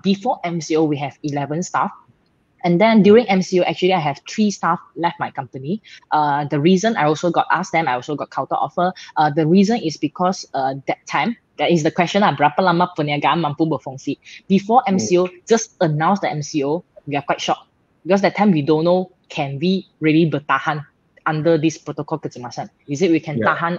Before MCO, we have 11 staff. And then during MCO, actually, I have 3 staff left my company. The reason I also got asked them, I also got counter offer. The reason is because that time, that is the question, berapa lama perniagaan mampu berfungsi. Before MCO, just announced the MCO, we are quite shocked. Because that time we don't know, can we really bertahan under this protocol kecemasan? Is it we can tahan,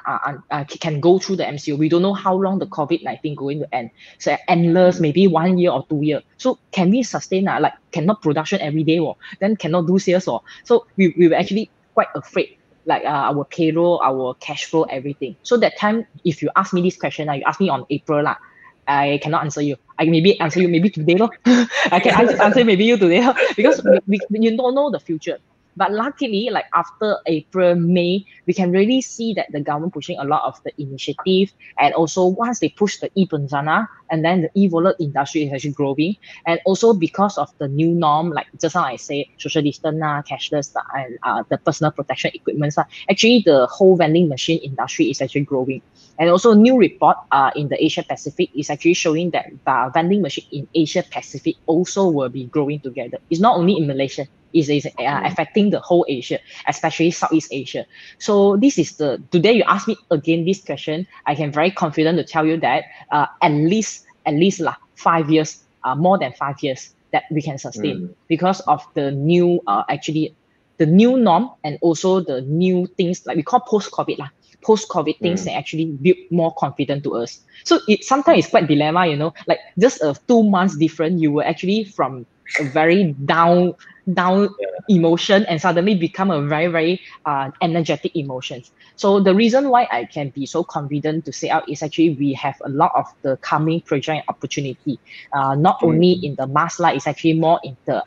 can go through the MCO? We don't know how long the COVID-19 going to end. So endless, maybe 1 year or 2 years. So can we sustain that? Like cannot production every day, or then cannot do sales, or so we were actually quite afraid. Like our payroll, our cash flow, everything. So that time, if you ask me this question, you ask me on April, I cannot answer you. I maybe answer you maybe today. I can answer maybe you today because you don't know the future. But luckily, like after April, May, we can really see that the government pushing a lot of the initiative, and also once they push the e-Bencana, and then the e-wallet industry is actually growing, and also because of the new norm, like just now I say, social distance, cashless, and the personal protection equipment, actually the whole vending machine industry is actually growing. And also new report in the Asia Pacific is actually showing that vending machine in Asia Pacific also will be growing together. It's not only in Malaysia. Is affecting the whole Asia, especially Southeast Asia. So this is today you ask me again this question, I can very confident to tell you that at least 5 years, more than 5 years that we can sustain because of the new actually the new norm, and also the new things like we call post-COVID post-COVID things that actually build more confidence to us. So sometimes it's quite dilemma, like just 2 months different, you were actually from a very down emotion and suddenly become a very, very energetic emotions. So the reason why I can be so confident to say out is actually we have a lot of the coming project opportunity, not only in the mass light, it's actually more in the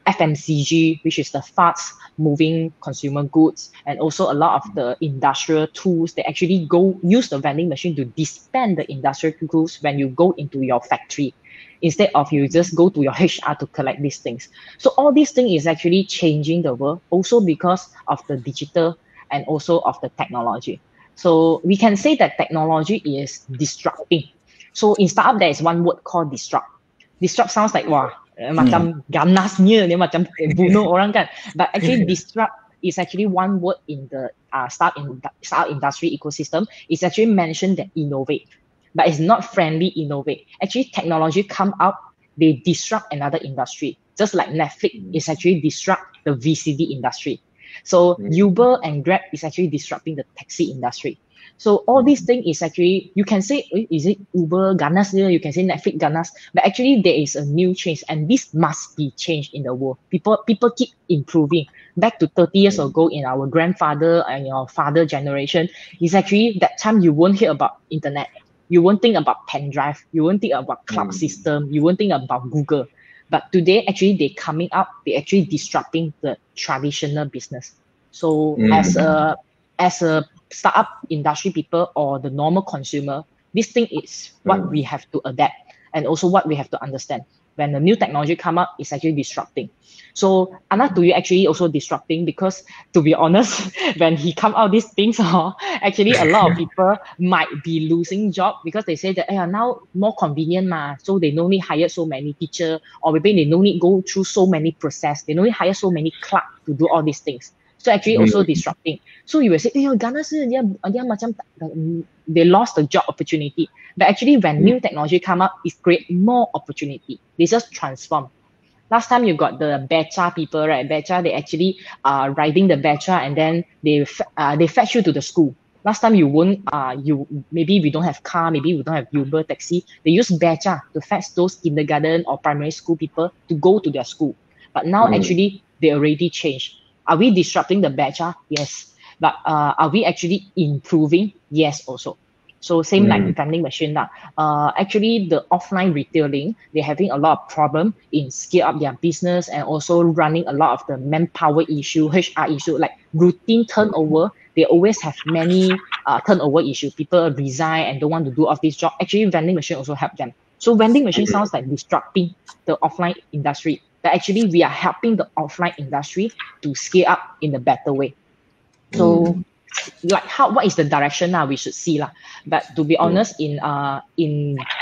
FMCG, which is the fast moving consumer goods, and also a lot of the industrial tools that actually use the vending machine to dispense the industrial goods when you go into your factory, instead of you just go to your HR to collect these things. So all these things is actually changing the world, also because of the digital and also of the technology. So we can say that technology is disrupting. So in startup, there is one word called disrupt. Disrupt sounds like, wah, macam ganasnya, dia macam bunuh orang kan. But actually disrupt is actually one word in the startup industry ecosystem. It's actually mentioned that innovate, but it's not friendly innovate. Actually, technology come out, they disrupt another industry. Just like Netflix is actually disrupt the VCD industry. So Uber and Grab is actually disrupting the taxi industry. So all these things is actually, you can say, is it Uber ganas? You can say Netflix ganas, but actually there is a new change, and this must be changed in the world. People keep improving. Back to 30 years ago in our grandfather and your father generation, is actually that time you won't hear about internet. You won't think about pen drive. You won't think about cloud system. You won't think about Google. But today, actually, they coming up. They actually disrupting the traditional business. So as a startup industry people or the normal consumer, this thing is what we have to adapt, and also what we have to understand. When the new technology come up, it's actually disrupting. So Anak, to you actually also disrupting, because to be honest, when he come out these things, actually a lot of people might be losing job because they say that now more convenient so they no need hire so many teacher, or maybe they no need go through so many process, they no need hire so many clerk to do all these things. So actually also disrupting. So you will say, Ghana dia macam they lost the job opportunity. But actually when new technology come up, it create more opportunity. They just transform. Last time you got the Beca people, right? Beca, they actually riding the Beca, and then they fetch you to the school. Last time you won't, maybe we don't have car, maybe we don't have Uber, taxi. They use Beca to fetch those kindergarten or primary school people to go to their school. But now actually they already changed. Are we disrupting the Beca? Yes. But are we actually improving? Yes, also. So same like the vending machine. Actually, the offline retailing, they're having a lot of problem in scale up their business, and also running a lot of the manpower issue, HR issue, like routine turnover. They always have many turnover issue. People resign and don't want to do off this job. Actually, vending machine also help them. So vending machine sounds like disrupting the offline industry. But actually, we are helping the offline industry to scale up in a better way. So like what is the direction now we should see lah. But to be honest, in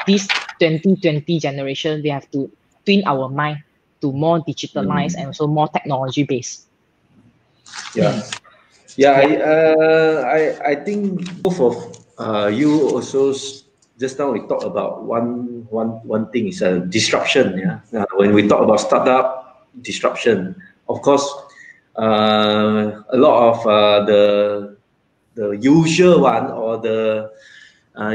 this 2020 generation, we have to twin our mind to more digitalized and also more technology based. I think both of you also just now we talk about one thing is a disruption. When we talk about startup disruption, of course, a lot of the usual one or the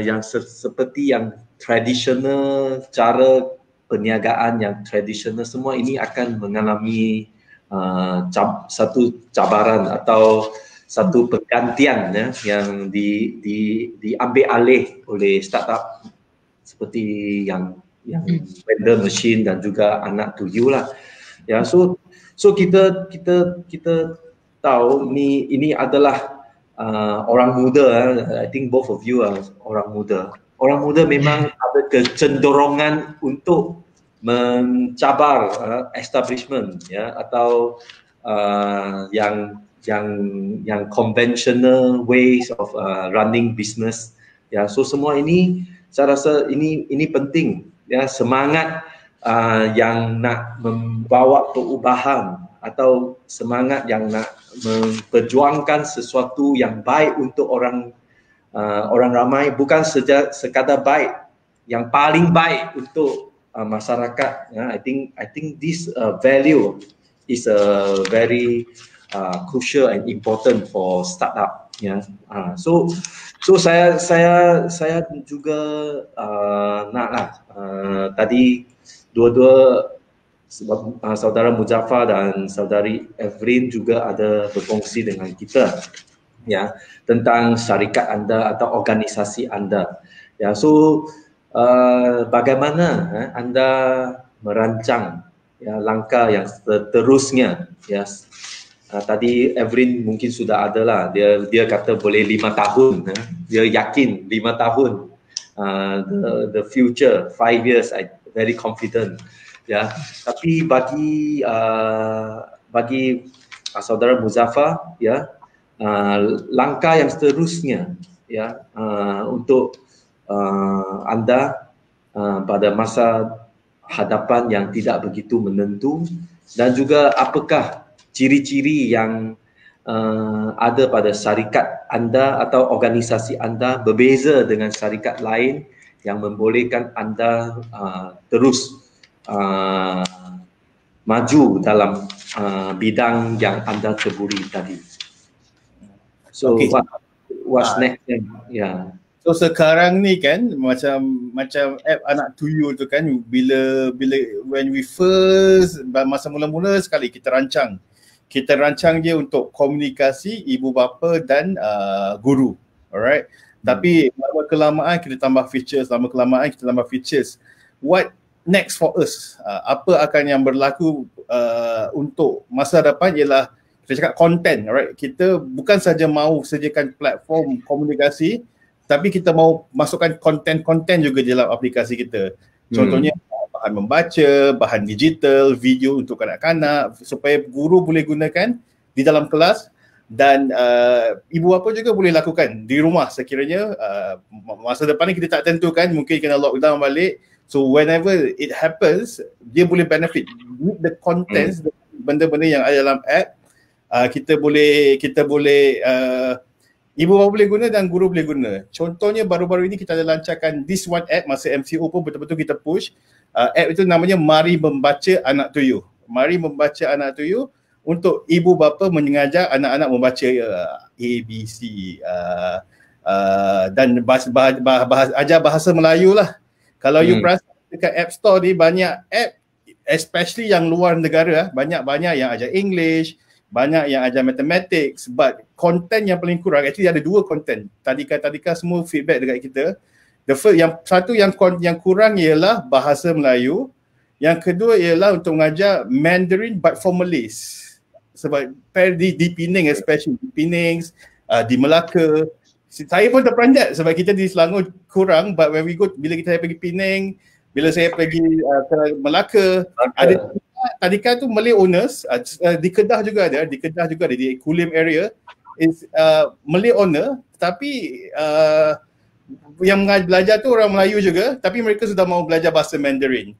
yang seperti yang tradisional, cara perniagaan yang tradisional, semua ini akan mengalami satu cabaran atau satu pergantian yang diambil alih oleh startup seperti yang vendor machine dan juga anak tuyu lah. Ya, so kita tahu ini adalah orang muda. I think both of you are orang muda. Orang muda memang ada kecenderungan untuk mencabar establishment atau yang conventional ways of running business. So semua ini saya rasa ini penting semangat yang nak membawa perubahan atau semangat yang nak memperjuangkan sesuatu yang baik untuk orang ramai, bukan sekadar baik, yang paling baik untuk masyarakat. I think this value is a very crucial and important for startup. So saya juga naklah tadi dua-dua saudara Muzaffar dan saudari Evelyn juga ada berkongsi dengan kita tentang syarikat anda atau organisasi anda. So bagaimana anda merancang langkah yang seterusnya? Tadi Evelyn mungkin sudah ada lah, dia kata boleh 5 tahun, dia yakin 5 tahun, the future 5 years, I very confident. Tapi bagi saudara Muzaffar, langkah yang seterusnya untuk anda pada masa hadapan yang tidak begitu menentu, dan juga apakah ciri-ciri yang ada pada syarikat anda atau organisasi anda berbeza dengan syarikat lain yang membolehkan anda terus maju dalam bidang yang anda ceburi tadi. So what's next? So sekarang ni kan macam app anak tuyu tu kan, bila when we first masa mula-mula sekali kita rancang dia untuk komunikasi ibu bapa dan guru, alright. Tapi lama kelamaan kita tambah features. What next for us? Apa akan yang berlaku untuk masa depan ialah kita cakap content, alright. Kita bukan saja mahu sediakan platform komunikasi, tapi kita mahu masukkan konten-konten juga di dalam aplikasi kita. Contohnya bahan membaca, bahan digital, video untuk kanak-kanak supaya guru boleh gunakan di dalam kelas, dan ibu bapa juga boleh lakukan di rumah sekiranya masa depan ni kita tak tentukan, mungkin kena lockdown balik. So whenever it happens, dia boleh benefit with the contents, benda-benda yang ada dalam app. Kita boleh ibu bapa boleh guna dan guru boleh guna. Contohnya baru-baru ini kita ada lancarkan this one app, masa MCO pun betul-betul kita push. App itu namanya Mari Membaca Anak Tuyu. Mari Membaca Anak Tuyu untuk ibu bapa mengajar anak-anak membaca ABC dan ajar bahasa Melayu lah. Kalau you perasan dekat App Store ni banyak app, especially yang luar negara, banyak yang ajar English, banyak yang ajar mathematics, but content yang paling kurang, actually ada 2 content. Tadika semua feedback dekat kita. The first, yang kurang ialah bahasa Melayu. Yang kedua ialah untuk mengajar Mandarin but for Malays. Sebab di Penang, especially di Penang, di Melaka. Saya pun terperanjat sebab kita di Selangor kurang, but when we go, bila saya pergi Penang, bila saya pergi ke Melaka, ada Tadika tu Malay owners, di Kedah juga ada, di Kulim area. is Malay owner, tapi yang belajar tu orang Melayu juga, tapi mereka sudah mau belajar bahasa Mandarin.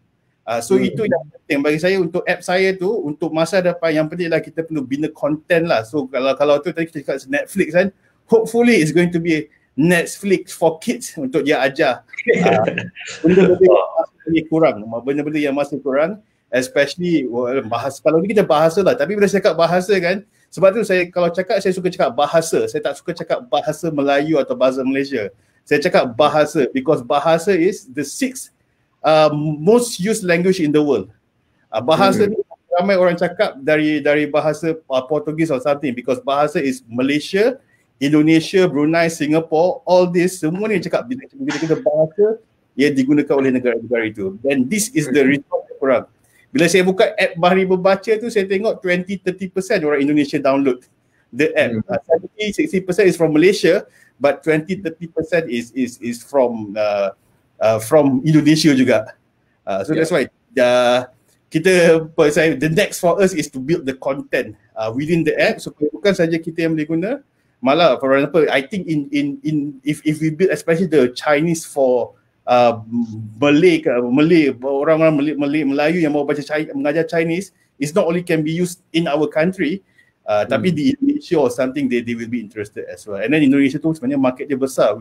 So itu yang penting bagi saya untuk app saya tu, untuk masa depan yang penting lah kita perlu bina content lah. So kalau tu tadi kita cakap Netflix kan, hopefully it's going to be Netflix for kids untuk dia ajar. Benda-benda yang masih kurang, especially bahasa. Kalau ni kita bahasa lah, tapi bila saya cakap bahasa kan, sebab tu saya kalau cakap saya suka cakap bahasa, saya tak suka cakap bahasa Melayu atau bahasa Malaysia. Saya cakap bahasa because bahasa is the sixth most used language in the world. Bahasa ni ramai orang cakap dari bahasa Portugese or something, because bahasa is Malaysia, Indonesia, Brunei, Singapore, all this semua ni cakap bila kita bahasa ia digunakan oleh negara-negara itu. Then this is the result korang. Bila saya buka app Bahari Berbaca tu, saya tengok 20-30% orang Indonesia download the app. 70-60% is from Malaysia, but 20-30% is from Indonesia juga. So that's why the next for us is to build the content within the app. So bukan saja kita yang boleh guna, malah for example, I think if we build especially the Chinese for Malay orang-orang Melayu yang mau mengajar Chinese, it's not only can be used in our country, tapi di Indonesia or something they will be interested as well. And then Indonesia tu sebenarnya market dia besar.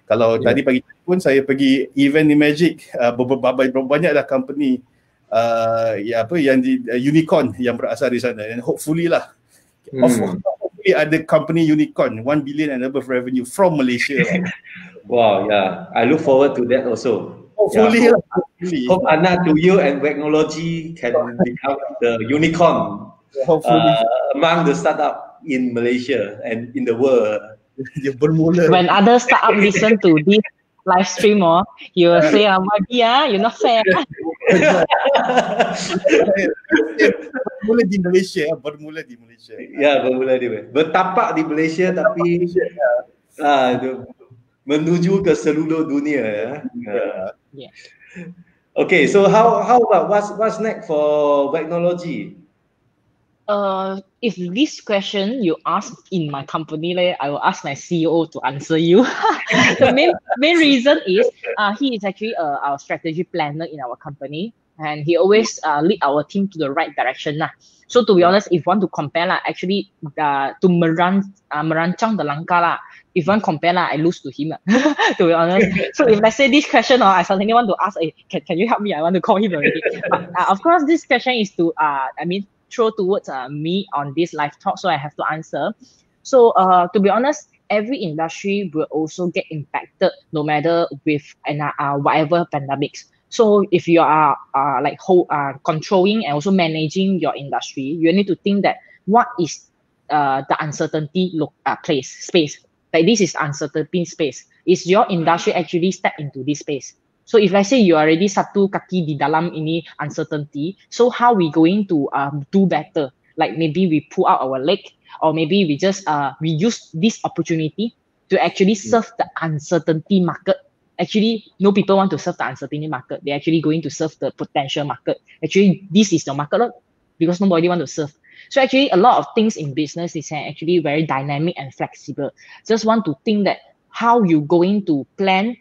Tadi pagi pun saya pergi event di Magic, banyaklah company yang di unicorn yang berasal di sana, and hopefully hopefully ada company unicorn 1 billion and above revenue from Malaysia. Wow, yeah. I look forward to that also. Hopefully, hope Ana, to you and technology can become the unicorn among the startup in Malaysia and in the world. When other startup listen to this live stream, you will say, you're not fair. Bermula di Malaysia. Ya, bermula di Malaysia. Bertapak di Malaysia tapi menuju ke seluruh dunia. Yeah. Okay, so how about what's next for technology? If this question you ask in my company, I will ask my CEO to answer you. The main reason is he is actually our strategy planner in our company, and he always lead our team to the right direction. So to be honest, if you want to compare actually to merancang the langkah if one compare I lose to him to be honest. So if let's say this question I suddenly want to ask, can you help me? I want to call him already. But of course, this question is to throw towards me on this live talk, so I have to answer. So to be honest, every industry will also get impacted, no matter with whatever pandemics. So if you are controlling and also managing your industry, you need to think that what is the uncertainty space. Like this is uncertainty space. Is your industry actually step into this space? So if let's say you already satu kaki di dalam ini uncertainty, so how we going to do better? Like maybe we pull out our leg, or maybe we just we use this opportunity to actually serve the uncertainty market. Actually, no people want to serve the uncertainty market. They're actually going to serve the potential market. Actually, this is the market because nobody want to serve. So actually, a lot of things in business is actually very dynamic and flexible. Just want to think that how you going to plan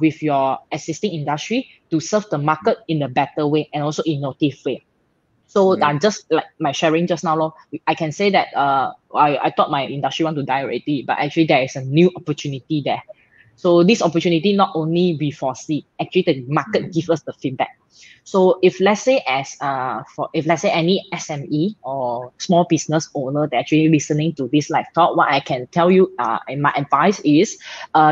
with your existing industry to serve the market in a better way and also innovative way. So just like my sharing just now, I can say that I thought my industry want to die already, but actually there is a new opportunity there. So this opportunity not only we foresee, actually the market gives us the feedback. So if let's say any SME or small business owner that actually listening to this live talk, what I can tell you in my advice is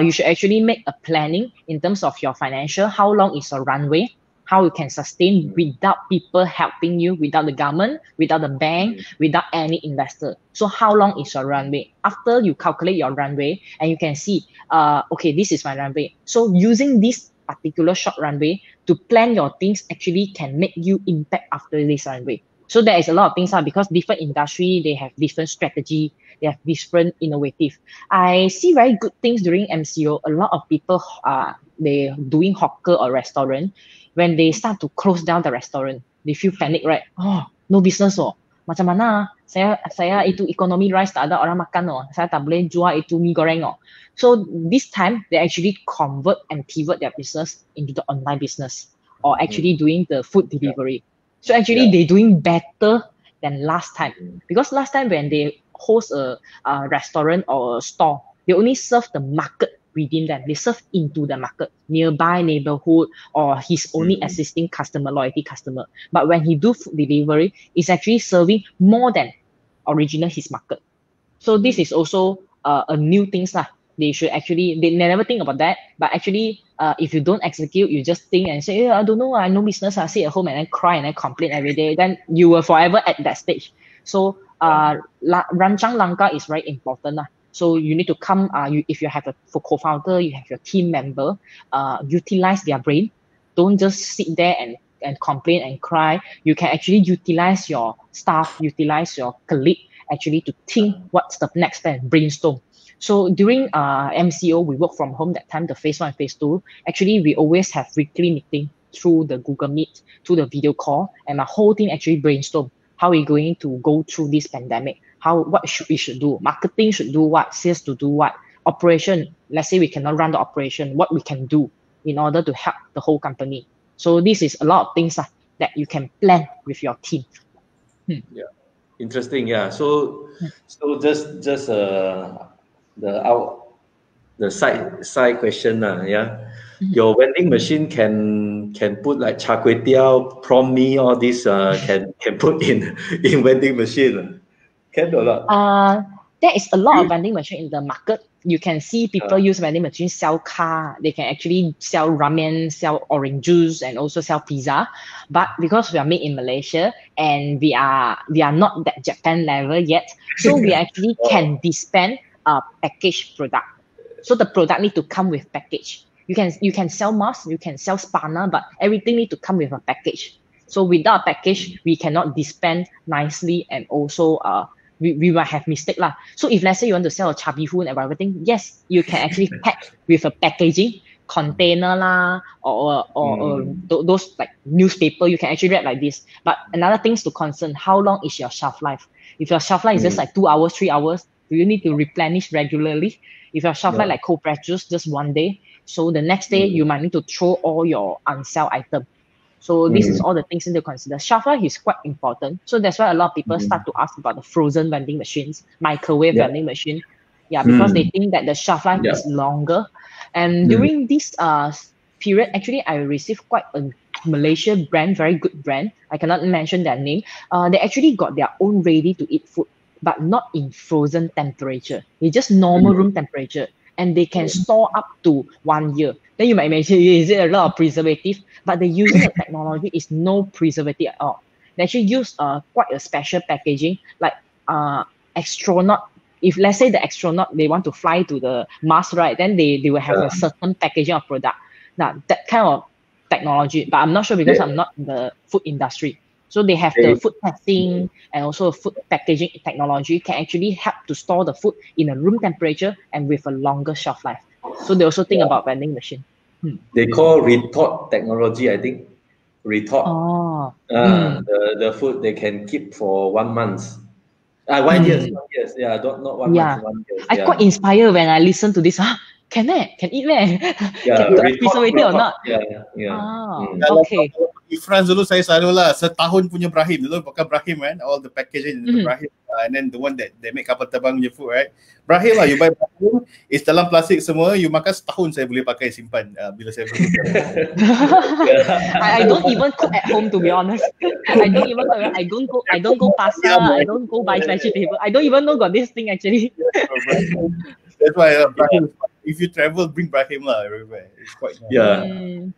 you should actually make a planning in terms of your financial, how long is a runway, how you can sustain without people helping you, without the government, without the bank, without any investor. So how long is your runway? After you calculate your runway and you can see, okay, this is my runway. So using this particular short runway to plan your things actually can make you impact after this runway. So there is a lot of things because different industry, they have different strategy, they have different innovative. I see very good things during MCO. A lot of people they doing hawker or restaurant. When they start to close down the restaurant, they feel panic, right? Oh, no business. macam mana saya itu economy rice tak ada orang makan oh, saya tak boleh jual itu mie goreng oh. So this time they actually convert and pivot their business into the online business or actually doing the food delivery. So actually they're doing better than last time, because last time when they host a restaurant or a store, they only serve the market within them. They serve into the market, nearby neighborhood, or his only existing customer, loyalty customer. But when he do food delivery, it's actually serving more than original his market. So this is also a new things lah. They should actually, they never think about that. But actually, if you don't execute, you just think and say, I don't know, I no business, I sit at home and then cry and then complain every day. Then you will forever at that stage. So rancang langkah is very important lah. So you need to come, if you have a co-founder, you have your team member, utilize their brain. Don't just sit there and complain and cry. You can actually utilize your staff, utilize your colleague actually to think what's the next step, brainstorm. So during MCO, we work from home that time, the phase 1 and phase 2. Actually, we always have weekly meeting through the Google Meet, through the video call, and my whole team actually brainstorm how we're going to go through this pandemic. What we should do? Marketing should do what? Sales to do what? Operation, let's say we cannot run the operation, what we can do in order to help the whole company. So this is a lot of things that you can plan with your team. Yeah, interesting. Yeah. So just the side question yeah. Your vending machine can put like char kway teow, prawn mee, all this can put in vending machine. Can or not? There is a lot of vending machine in the market. You can see people use vending machine sell car. They can actually sell ramen, sell orange juice, and also sell pizza. But because we are made in Malaysia and we are not that Japan level yet, so we actually can dispense a packaged product. So the product need to come with package. You can sell mask, you can sell spanner, but everything need to come with a package. So without a package, we cannot dispense nicely, and also we might have mistake lah. So if let's say you want to sell a chubby food and everything, yes, you can actually pack with a packaging container lah, or those like newspaper. You can actually wrap like this. But another things to concern: how long is your shelf life? If your shelf life is just like 2 hours, 3 hours, do you need to replenish regularly? If your shelf life like cold press juice, just one day, so the next day you might need to throw all your unsell item. So this is all the things to consider. Shelf life is quite important. So that's why a lot of people start to ask about the frozen vending machines, microwave vending machine. Yeah, because they think that the shelf life is longer. And during this period, actually, I received quite a Malaysia brand, very good brand. I cannot mention their name. They actually got their own ready-to-eat food, but not in frozen temperature. It's just normal room temperature. And they can store up to 1 year. Then you might imagine, is it a lot of preservative? But the using of technology is no preservative at all. They actually use quite a special packaging, like astronaut. If let's say the astronaut, they want to fly to the Mars, right? Then they will have a certain packaging of product. Now that kind of technology, but I'm not sure because I'm not in the food industry. So they have the food testing and also food packaging technology can actually help to store the food in a room temperature and with a longer shelf life. So they also think about vending machine. They call retort technology, I think. Retort. The food they can keep for 1 month. 1 year. Yeah, not 1 month, 1 year. I quite inspired when I listen to this. Can eat meh? Can preservative or not? Okay. Di France dulu saya selalulah setahun punya Brahim dulu pakai Brahim kan, all the packaging the Brahim, and then the one that they make kapal terbang punya food, right? Brahim lah, you buy Brahim, is dalam plastik semua, you makan setahun saya boleh pakai simpan bila saya pergi. I don't even cook at home, to be honest. I don't go pasar, I don't go buy vegetable. I don't even know got this thing actually. That's why Brahim, if you travel, bring Brahim lah everywhere. It's quite nice.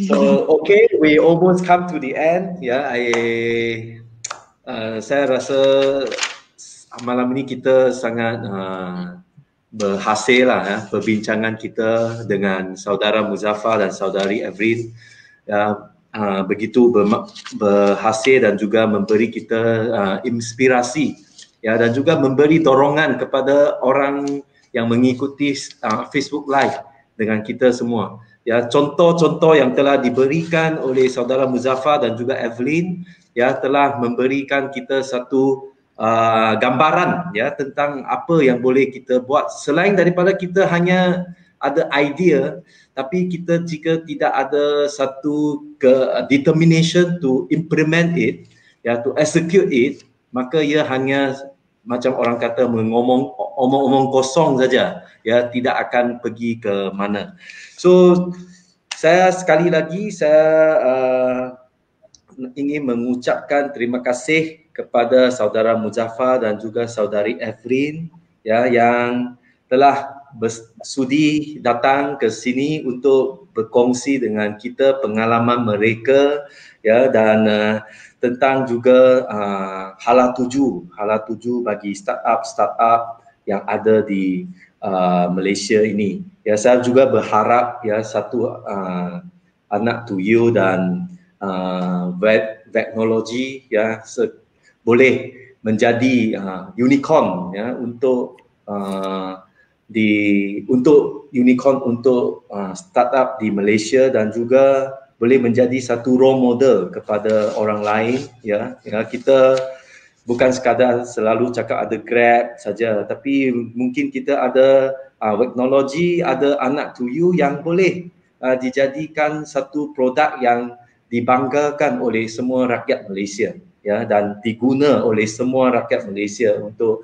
So okay, we almost come to the end. Saya rasa malam ini kita sangat berhasil lah perbincangan kita dengan saudara Muzaffar dan saudari Evelyn. Begitu berhasil dan juga memberi kita inspirasi dan juga memberi dorongan kepada orang yang mengikuti Facebook Live dengan kita semua. Contoh-contoh yang telah diberikan oleh saudara Muzaffar dan juga Evelyn ya telah memberikan kita satu gambaran ya tentang apa yang boleh kita buat. Selain daripada kita hanya ada idea, tapi kita jika tidak ada satu determination to implement it, ya to execute it, maka ia hanya macam orang kata omong-omong kosong saja, ya tidak akan pergi ke mana. So saya sekali lagi ingin mengucapkan terima kasih kepada saudara Muzaffar dan juga saudari Evelyn ya yang telah bersudi datang ke sini untuk berkongsi dengan kita pengalaman mereka ya dan tentang juga hala tuju bagi startup yang ada di Malaysia ini. Ya saya juga berharap ya satu anak tuju dan teknologi ya boleh menjadi unicorn ya untuk unicorn untuk startup di Malaysia dan juga boleh menjadi satu role model kepada orang lain ya. Kita bukan sekadar selalu cakap ada Grab saja, tapi mungkin kita ada teknologi, ada anak tuju yang boleh dijadikan satu produk yang dibanggakan oleh semua rakyat Malaysia ya dan diguna oleh semua rakyat Malaysia untuk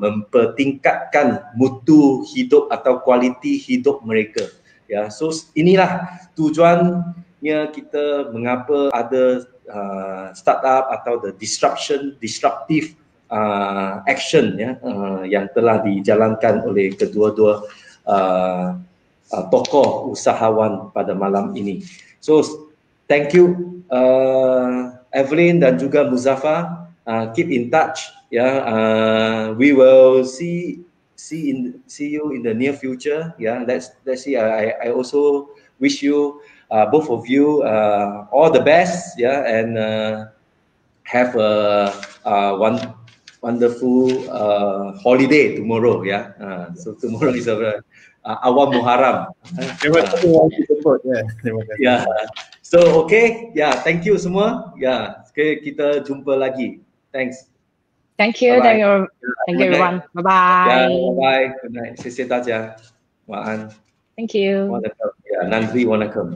mempertingkatkan mutu hidup atau kualiti hidup mereka ya. So inilah tujuannya kita mengapa ada startup atau the disruptive action ya yang telah dijalankan oleh kedua-dua tokoh usahawan pada malam ini. So thank you Evelyn dan juga Muzaffar. Keep in touch. We will see you in the near future. Let's see. I also wish you both of you all the best. And have a wonderful holiday tomorrow. So tomorrow is Awal Muharram. Terima kasih support. Terima kasih. So okay, thank you semua. Okay, kita jumpa lagi. Thanks. Thank you. Bye-bye. Thank you everyone. Bye bye. Bye. Good night. 谢谢大家。晚安。Thank you. Nandri Wanakkam.